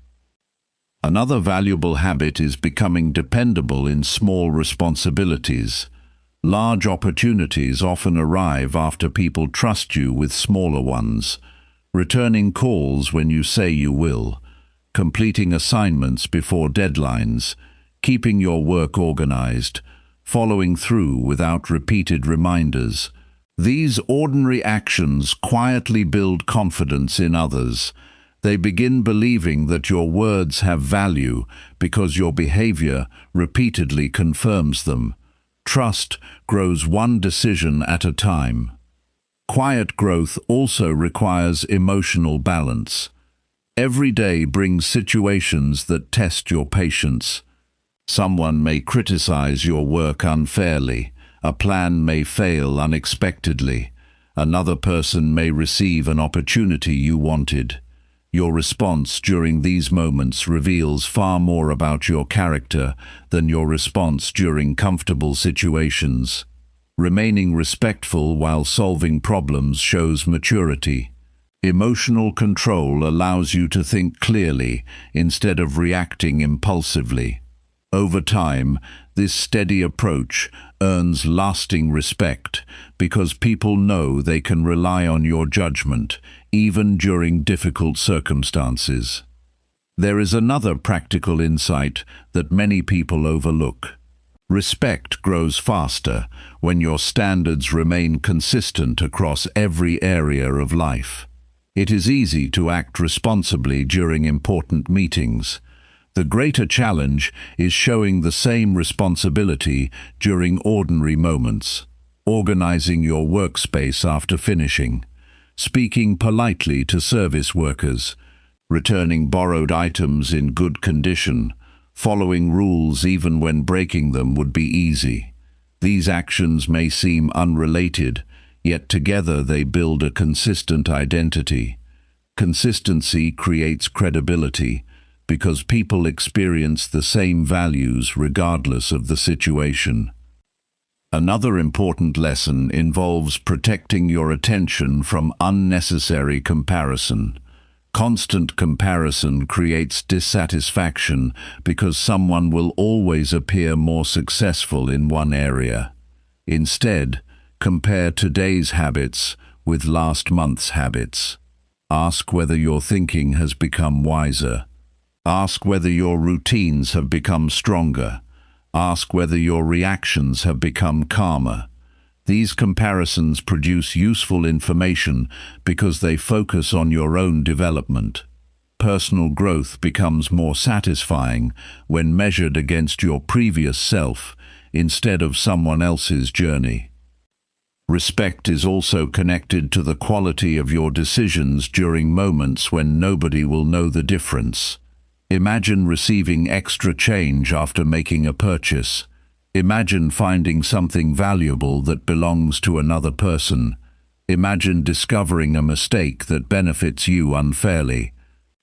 Another valuable habit is becoming dependable in small responsibilities. Large opportunities often arrive after people trust you with smaller ones. Returning calls when you say you will. Completing assignments before deadlines. Keeping your work organized. Following through without repeated reminders. These ordinary actions quietly build confidence in others. They begin believing that your words have value because your behavior repeatedly confirms them. Trust grows one decision at a time. Quiet growth also requires emotional balance. Every day brings situations that test your patience. Someone may criticize your work unfairly. A plan may fail unexpectedly. Another person may receive an opportunity you wanted. Your response during these moments reveals far more about your character than your response during comfortable situations. Remaining respectful while solving problems shows maturity. Emotional control allows you to think clearly instead of reacting impulsively. Over time, this steady approach earns lasting respect because people know they can rely on your judgment, even during difficult circumstances. There is another practical insight that many people overlook. Respect grows faster when your standards remain consistent across every area of life. It is easy to act responsibly during important meetings. The greater challenge is showing the same responsibility during ordinary moments, organizing your workspace after finishing, speaking politely to service workers, returning borrowed items in good condition, following rules even when breaking them would be easy. These actions may seem unrelated, yet together they build a consistent identity. Consistency creates credibility, because people experience the same values regardless of the situation. Another important lesson involves protecting your attention from unnecessary comparison. Constant comparison creates dissatisfaction because someone will always appear more successful in one area. Instead, compare today's habits with last month's habits. Ask whether your thinking has become wiser. Ask whether your routines have become stronger. Ask whether your reactions have become calmer. These comparisons produce useful information because they focus on your own development. Personal growth becomes more satisfying when measured against your previous self instead of someone else's journey. Respect is also connected to the quality of your decisions during moments when nobody will know the difference. Imagine receiving extra change after making a purchase. Imagine finding something valuable that belongs to another person. Imagine discovering a mistake that benefits you unfairly.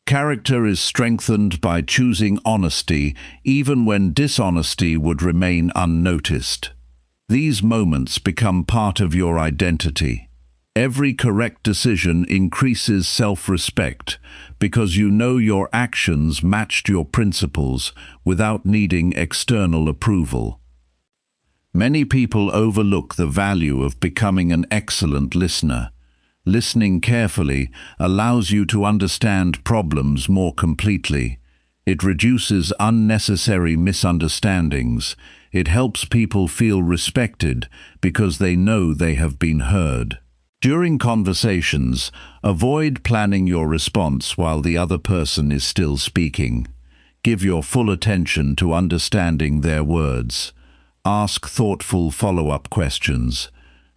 Character is strengthened by choosing honesty even when dishonesty would remain unnoticed. These moments become part of your identity. Every correct decision increases self-respect because you know your actions matched your principles without needing external approval. Many people overlook the value of becoming an excellent listener. Listening carefully allows you to understand problems more completely. It reduces unnecessary misunderstandings. It helps people feel respected because they know they have been heard. During conversations, avoid planning your response while the other person is still speaking. Give your full attention to understanding their words. Ask thoughtful follow-up questions.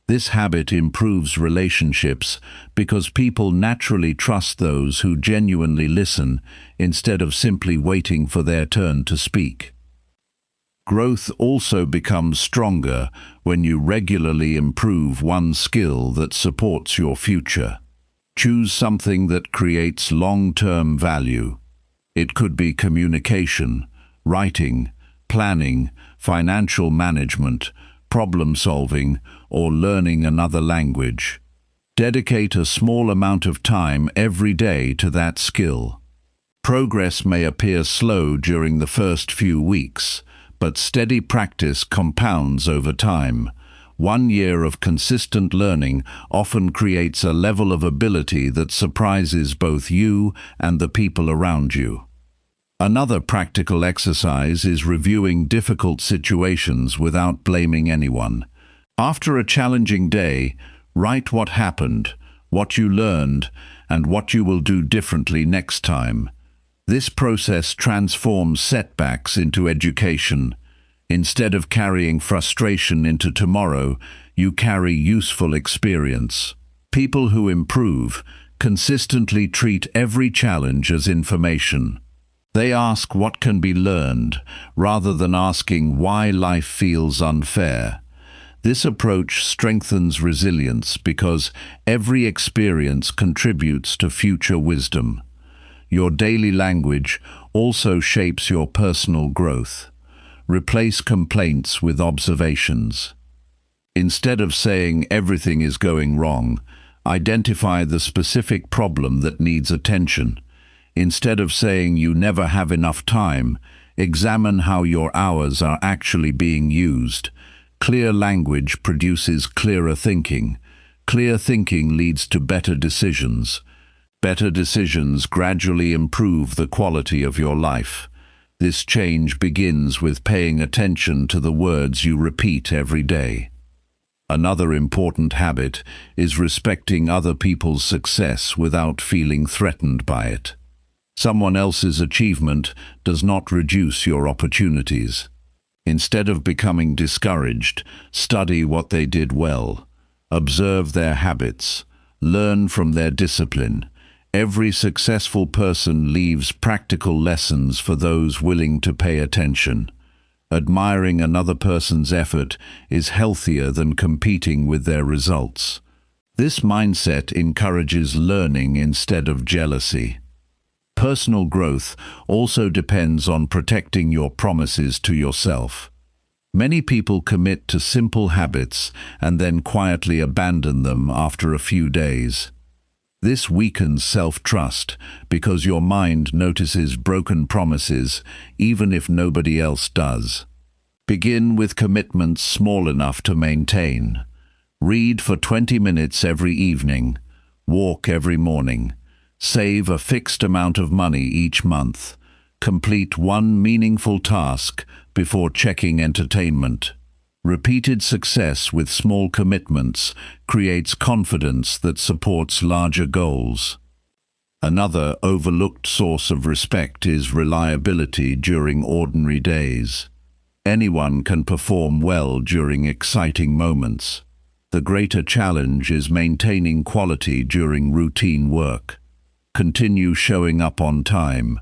This habit improves relationships because people naturally trust those who genuinely listen instead of simply waiting for their turn to speak. Growth also becomes stronger when you regularly improve one skill that supports your future. Choose something that creates long-term value. It could be communication, writing, planning, financial management, problem-solving, or learning another language. Dedicate a small amount of time every day to that skill. Progress may appear slow during the first few weeks, but steady practice compounds over time. 1 year of consistent learning often creates a level of ability that surprises both you and the people around you. Another practical exercise is reviewing difficult situations without blaming anyone. After a challenging day, write what happened, what you learned, and what you will do differently next time. This process transforms setbacks into education. Instead of carrying frustration into tomorrow, you carry useful experience. People who improve consistently treat every challenge as information. They ask what can be learned, rather than asking why life feels unfair. This approach strengthens resilience because every experience contributes to future wisdom. Your daily language also shapes your personal growth. Replace complaints with observations. Instead of saying everything is going wrong, Identify the specific problem that needs attention. Instead of saying you never have enough time, examine how your hours are actually being used. Clear language produces clearer thinking. Clear thinking leads to better decisions. Better decisions gradually improve the quality of your life. This change begins with paying attention to the words you repeat every day. Another important habit is respecting other people's success without feeling threatened by it. Someone else's achievement does not reduce your opportunities. Instead of becoming discouraged, study what they did well. Observe their habits. Learn from their discipline. Every successful person leaves practical lessons for those willing to pay attention. Admiring another person's effort is healthier than competing with their results. This mindset encourages learning instead of jealousy. Personal growth also depends on protecting your promises to yourself. Many people commit to simple habits and then quietly abandon them after a few days. This weakens self-trust because your mind notices broken promises even if nobody else does. Begin with commitments small enough to maintain. Read for 20 minutes every evening. Walk every morning. Save a fixed amount of money each month. Complete one meaningful task before checking entertainment. Repeated success with small commitments creates confidence that supports larger goals. Another overlooked source of respect is reliability during ordinary days. Anyone can perform well during exciting moments. The greater challenge is maintaining quality during routine work. Continue showing up on time.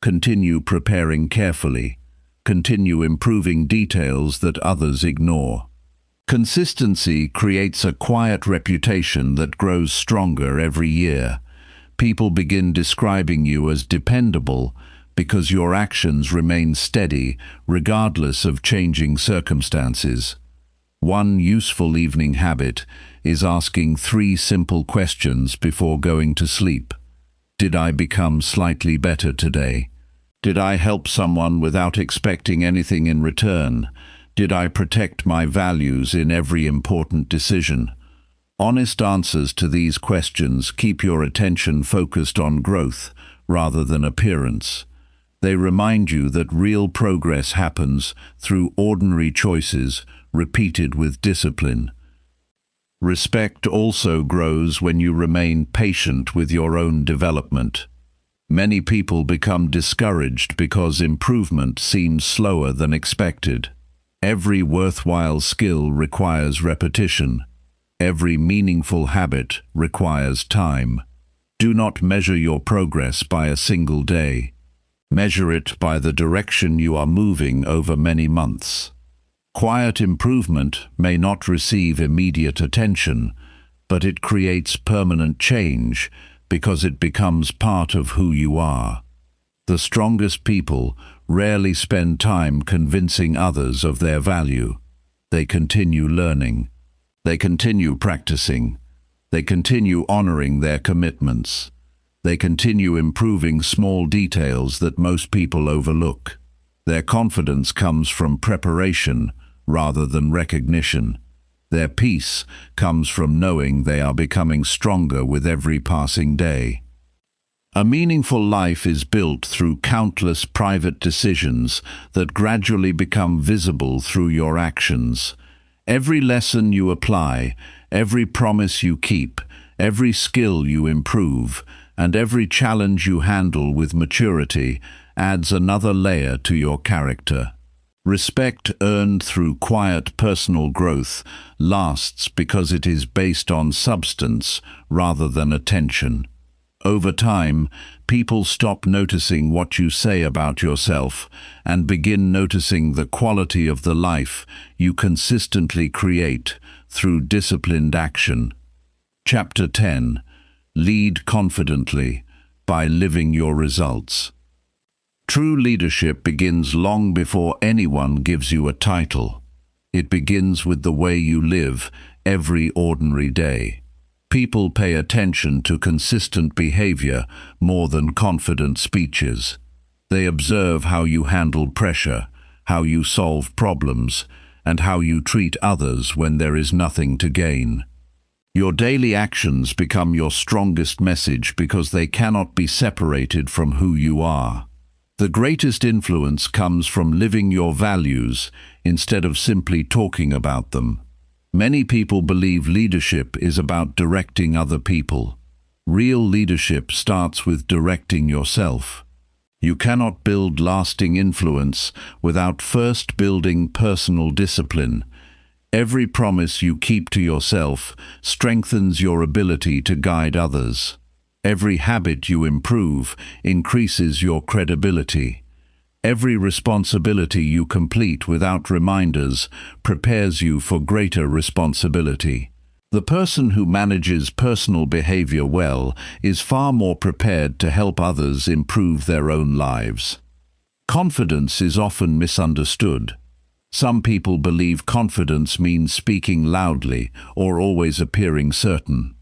Continue preparing carefully. Continue improving details that others ignore. Consistency creates a quiet reputation that grows stronger every year. People begin describing you as dependable because your actions remain steady regardless of changing circumstances. One useful evening habit is asking 3 simple questions before going to sleep. Did I become slightly better today? Did I help someone without expecting anything in return? Did I protect my values in every important decision? Honest answers to these questions keep your attention focused on growth rather than appearance. They remind you that real progress happens through ordinary choices repeated with discipline. Respect also grows when you remain patient with your own development. Many people become discouraged because improvement seems slower than expected. Every worthwhile skill requires repetition. Every meaningful habit requires time. Do not measure your progress by a single day. Measure it by the direction you are moving over many months. Quiet improvement may not receive immediate attention, but it creates permanent change because it becomes part of who you are. The strongest people rarely spend time convincing others of their value. They continue learning. They continue practicing. They continue honoring their commitments. They continue improving small details that most people overlook. Their confidence comes from preparation rather than recognition. Their peace comes from knowing they are becoming stronger with every passing day. A meaningful life is built through countless private decisions that gradually become visible through your actions. Every lesson you apply, every promise you keep, every skill you improve, and every challenge you handle with maturity adds another layer to your character. Respect earned through quiet personal growth lasts because it is based on substance rather than attention. Over time, people stop noticing what you say about yourself and begin noticing the quality of the life you consistently create through disciplined action. Chapter 10. Lead confidently by living your results. True leadership begins long before anyone gives you a title. It begins with the way you live every ordinary day. People pay attention to consistent behavior more than confident speeches. They observe how you handle pressure, how you solve problems, and how you treat others when there is nothing to gain. Your daily actions become your strongest message because they cannot be separated from who you are. The greatest influence comes from living your values instead of simply talking about them. Many people believe leadership is about directing other people. Real leadership starts with directing yourself. You cannot build lasting influence without first building personal discipline. Every promise you keep to yourself strengthens your ability to guide others. Every habit you improve increases your credibility. Every responsibility you complete without reminders prepares you for greater responsibility. The person who manages personal behavior well is far more prepared to help others improve their own lives. Confidence is often misunderstood. Some people believe confidence means speaking loudly or always appearing certain.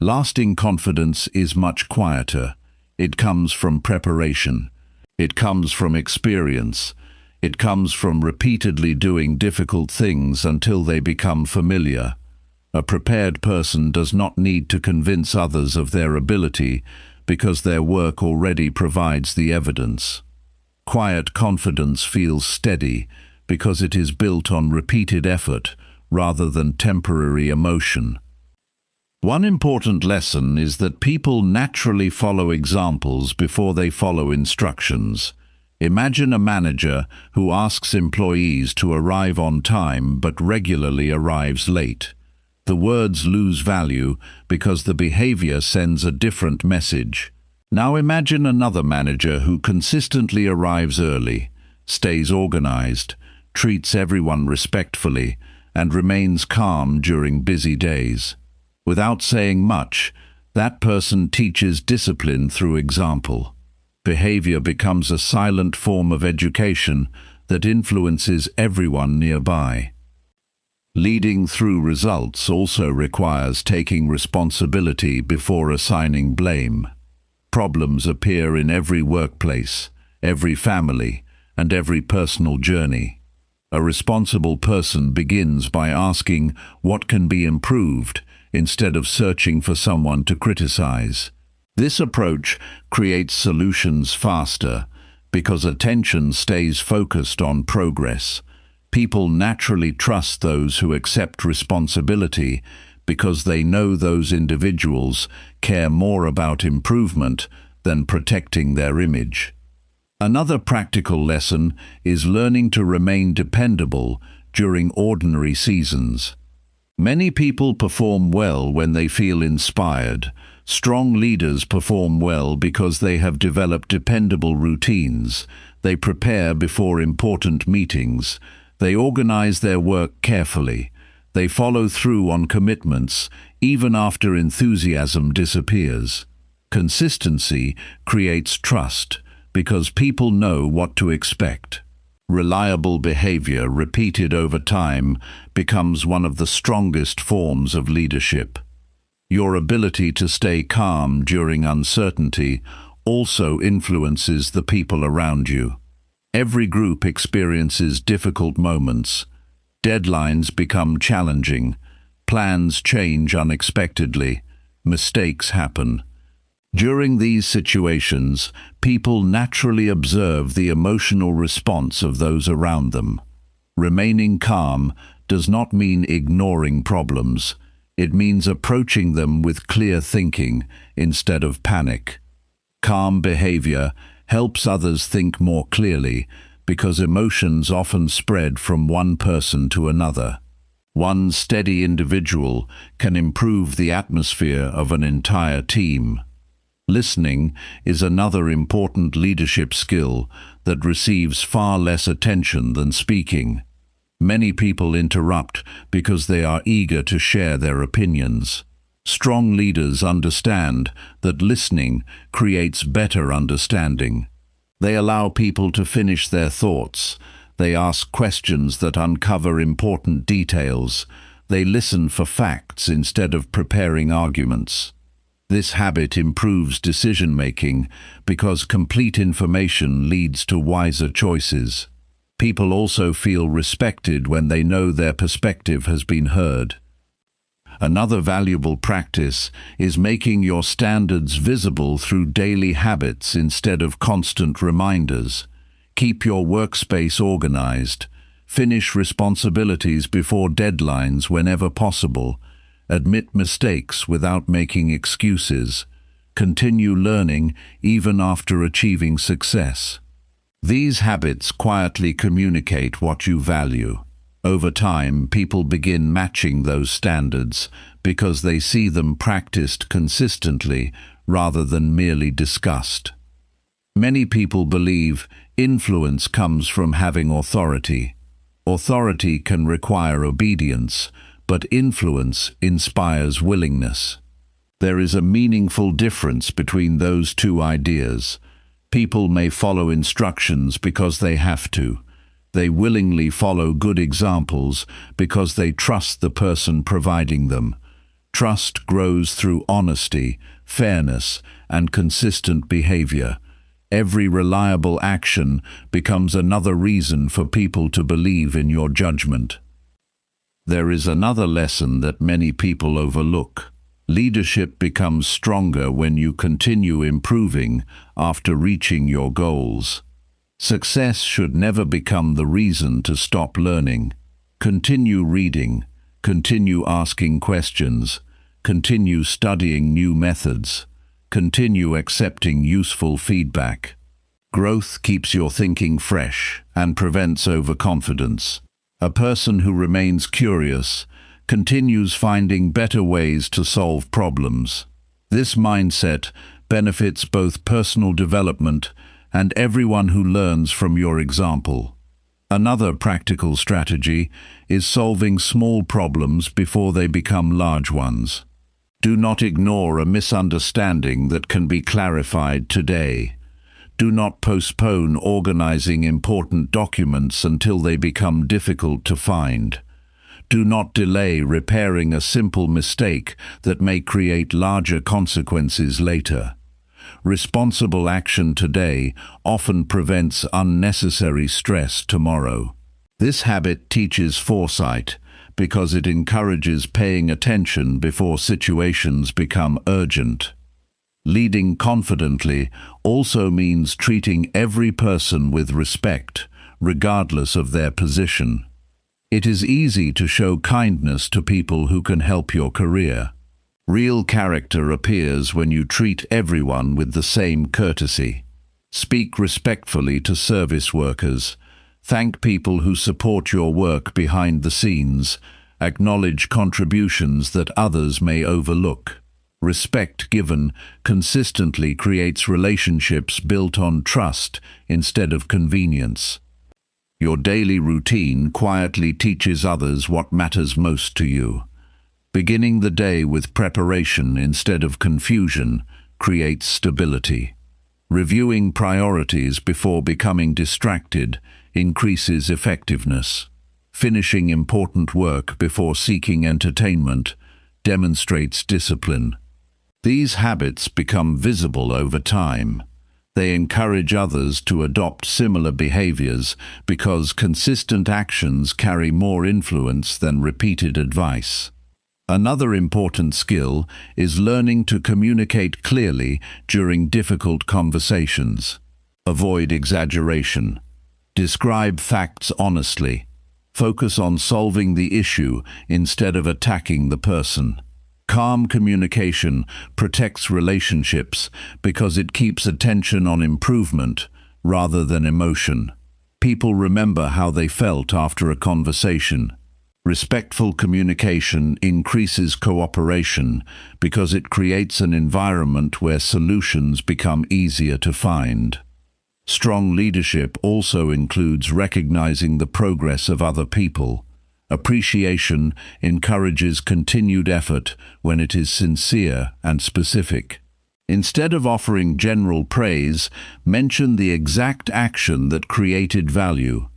Lasting confidence is much quieter. It comes from preparation. It comes from experience. It comes from repeatedly doing difficult things until they become familiar. A prepared person does not need to convince others of their ability because their work already provides the evidence. Quiet confidence feels steady because it is built on repeated effort rather than temporary emotion. One important lesson is that people naturally follow examples before they follow instructions. Imagine a manager who asks employees to arrive on time but regularly arrives late. The words lose value because the behavior sends a different message. Now imagine another manager who consistently arrives early, stays organized, treats everyone respectfully, and remains calm during busy days. Without saying much, that person teaches discipline through example. Behavior becomes a silent form of education that influences everyone nearby. Leading through results also requires taking responsibility before assigning blame. Problems appear in every workplace, every family, and every personal journey. A responsible person begins by asking what can be improved instead of searching for someone to criticize. This approach creates solutions faster because attention stays focused on progress. People naturally trust those who accept responsibility because they know those individuals care more about improvement than protecting their image. Another practical lesson is learning to remain dependable during ordinary seasons. Many people perform well when they feel inspired. Strong leaders perform well because they have developed dependable routines. They prepare before important meetings. They organize their work carefully. They follow through on commitments, even after enthusiasm disappears. Consistency creates trust because people know what to expect. Reliable behavior repeated over time becomes one of the strongest forms of leadership. Your ability to stay calm during uncertainty also influences the people around you. Every group experiences difficult moments. Deadlines become challenging. Plans change unexpectedly. Mistakes happen. During these situations, people naturally observe the emotional response of those around them. Remaining calm does not mean ignoring problems. It means approaching them with clear thinking instead of panic. Calm behavior helps others think more clearly because emotions often spread from one person to another. One steady individual can improve the atmosphere of an entire team. Listening is another important leadership skill that receives far less attention than speaking. Many people interrupt because they are eager to share their opinions. Strong leaders understand that listening creates better understanding. They allow people to finish their thoughts. They ask questions that uncover important details. They listen for facts instead of preparing arguments. This habit improves decision-making because complete information leads to wiser choices. People also feel respected when they know their perspective has been heard. Another valuable practice is making your standards visible through daily habits instead of constant reminders. Keep your workspace organized. Finish responsibilities before deadlines whenever possible. Admit mistakes without making excuses. Continue learning even after achieving success. These habits quietly communicate what you value. Over time, people begin matching those standards because they see them practiced consistently rather than merely discussed. Many people believe influence comes from having authority. Authority can require obedience, but influence inspires willingness. There is a meaningful difference between those two ideas. People may follow instructions because they have to. They willingly follow good examples because they trust the person providing them. Trust grows through honesty, fairness, and consistent behavior. Every reliable action becomes another reason for people to believe in your judgment. There is another lesson that many people overlook. Leadership becomes stronger when you continue improving after reaching your goals. Success should never become the reason to stop learning. Continue reading, continue asking questions, continue studying new methods, continue accepting useful feedback. Growth keeps your thinking fresh and prevents overconfidence. A person who remains curious continues finding better ways to solve problems. This mindset benefits both personal development and everyone who learns from your example. Another practical strategy is solving small problems before they become large ones. Do not ignore a misunderstanding that can be clarified today. Do not postpone organizing important documents until they become difficult to find. Do not delay repairing a simple mistake that may create larger consequences later. Responsible action today often prevents unnecessary stress tomorrow. This habit teaches foresight because it encourages paying attention before situations become urgent. Leading confidently also means treating every person with respect, regardless of their position. It is easy to show kindness to people who can help your career. Real character appears when you treat everyone with the same courtesy. Speak respectfully to service workers. Thank people who support your work behind the scenes. Acknowledge contributions that others may overlook. Respect given consistently creates relationships built on trust instead of convenience. Your daily routine quietly teaches others what matters most to you. Beginning the day with preparation instead of confusion creates stability. Reviewing priorities before becoming distracted increases effectiveness. Finishing important work before seeking entertainment demonstrates discipline. These habits become visible over time. They encourage others to adopt similar behaviors because consistent actions carry more influence than repeated advice. Another important skill is learning to communicate clearly during difficult conversations. Avoid exaggeration. Describe facts honestly. Focus on solving the issue instead of attacking the person. Calm communication protects relationships because it keeps attention on improvement rather than emotion. People remember how they felt after a conversation. Respectful communication increases cooperation because it creates an environment where solutions become easier to find. Strong leadership also includes recognizing the progress of other people. Appreciation encourages continued effort when it is sincere and specific. Instead of offering general praise, mention the exact action that created value.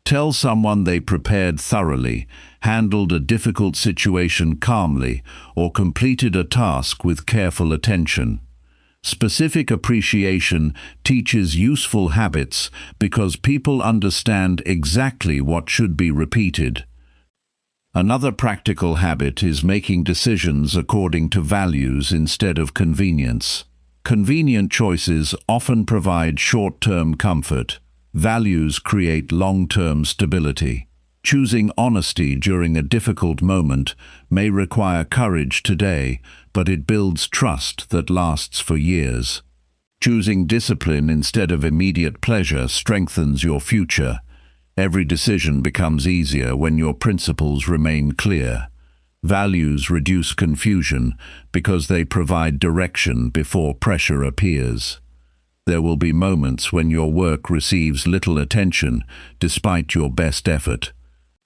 Tell someone they prepared thoroughly, handled a difficult situation calmly, or completed a task with careful attention. Specific appreciation teaches useful habits because people understand exactly what should be repeated. Another practical habit is making decisions according to values instead of convenience. Convenient choices often provide short-term comfort. Values create long-term stability. Choosing honesty during a difficult moment may require courage today, but it builds trust that lasts for years. Choosing discipline instead of immediate pleasure strengthens your future. Every decision becomes easier when your principles remain clear. Values reduce confusion because they provide direction before pressure appears. There will be moments when your work receives little attention despite your best effort.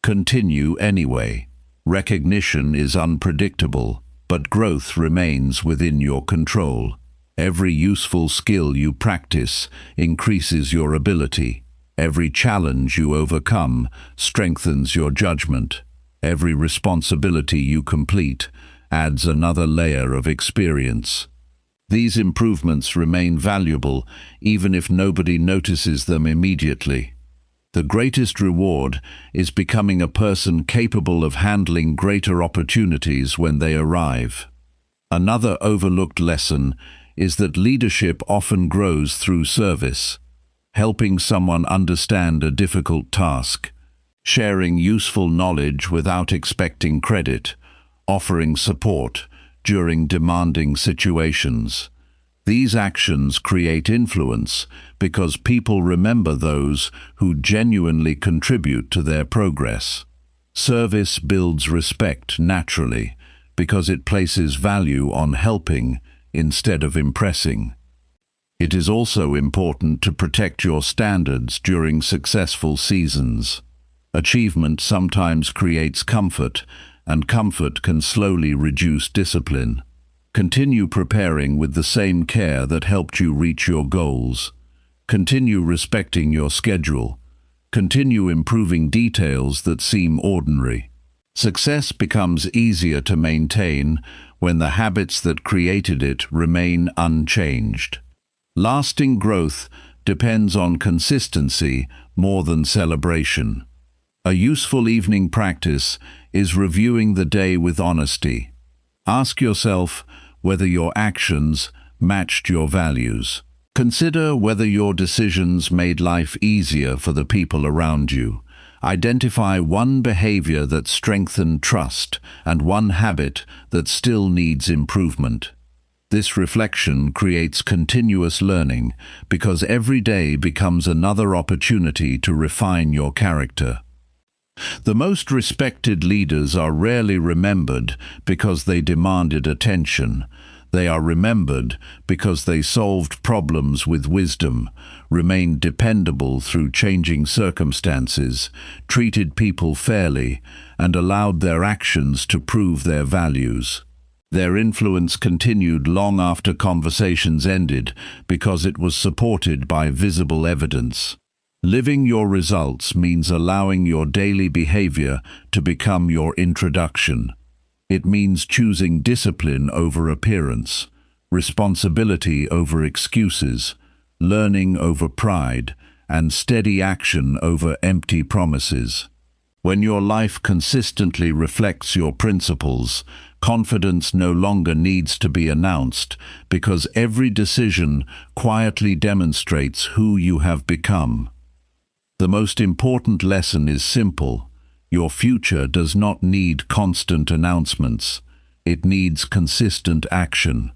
Continue anyway. Recognition is unpredictable, but growth remains within your control. Every useful skill you practice increases your ability. Every challenge you overcome strengthens your judgment. Every responsibility you complete adds another layer of experience. These improvements remain valuable even if nobody notices them immediately. The greatest reward is becoming a person capable of handling greater opportunities when they arrive. Another overlooked lesson is that leadership often grows through service. Helping someone understand a difficult task, sharing useful knowledge without expecting credit, offering support during demanding situations. These actions create influence because people remember those who genuinely contribute to their progress. Service builds respect naturally because it places value on helping instead of impressing. It is also important to protect your standards during successful seasons. Achievement sometimes creates comfort, and comfort can slowly reduce discipline. Continue preparing with the same care that helped you reach your goals. Continue respecting your schedule. Continue improving details that seem ordinary. Success becomes easier to maintain when the habits that created it remain unchanged. Lasting growth depends on consistency more than celebration. A useful evening practice is reviewing the day with honesty. Ask yourself whether your actions matched your values. Consider whether your decisions made life easier for the people around you. Identify one behavior that strengthened trust and one habit that still needs improvement. This reflection creates continuous learning because every day becomes another opportunity to refine your character. The most respected leaders are rarely remembered because they demanded attention. They are remembered because they solved problems with wisdom, remained dependable through changing circumstances, treated people fairly, and allowed their actions to prove their values. Their influence continued long after conversations ended because it was supported by visible evidence. Living your results means allowing your daily behavior to become your introduction. It means choosing discipline over appearance, responsibility over excuses, learning over pride, and steady action over empty promises. When your life consistently reflects your principles, confidence no longer needs to be announced because every decision quietly demonstrates who you have become. The most important lesson is simple. Your future does not need constant announcements. It needs consistent action.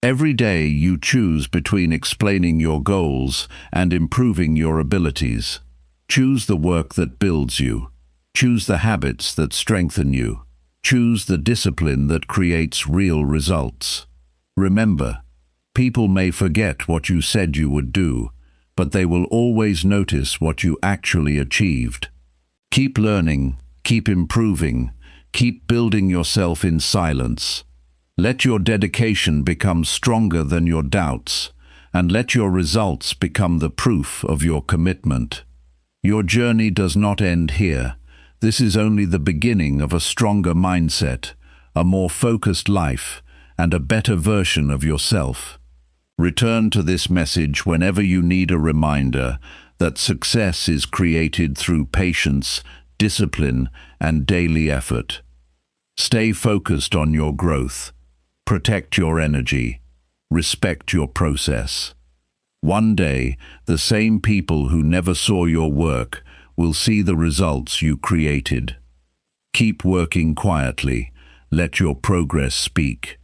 Every day you choose between explaining your goals and improving your abilities. Choose the work that builds you. Choose the habits that strengthen you. Choose the discipline that creates real results. Remember, people may forget what you said you would do, but they will always notice what you actually achieved. Keep learning, keep improving, keep building yourself in silence. Let your dedication become stronger than your doubts, and let your results become the proof of your commitment. Your journey does not end here. This is only the beginning of a stronger mindset, a more focused life, and a better version of yourself. Return to this message whenever you need a reminder that success is created through patience, discipline, and daily effort. Stay focused on your growth. Protect your energy. Respect your process. One day, the same people who never saw your work will see the results you created. Keep working quietly. Let your progress speak.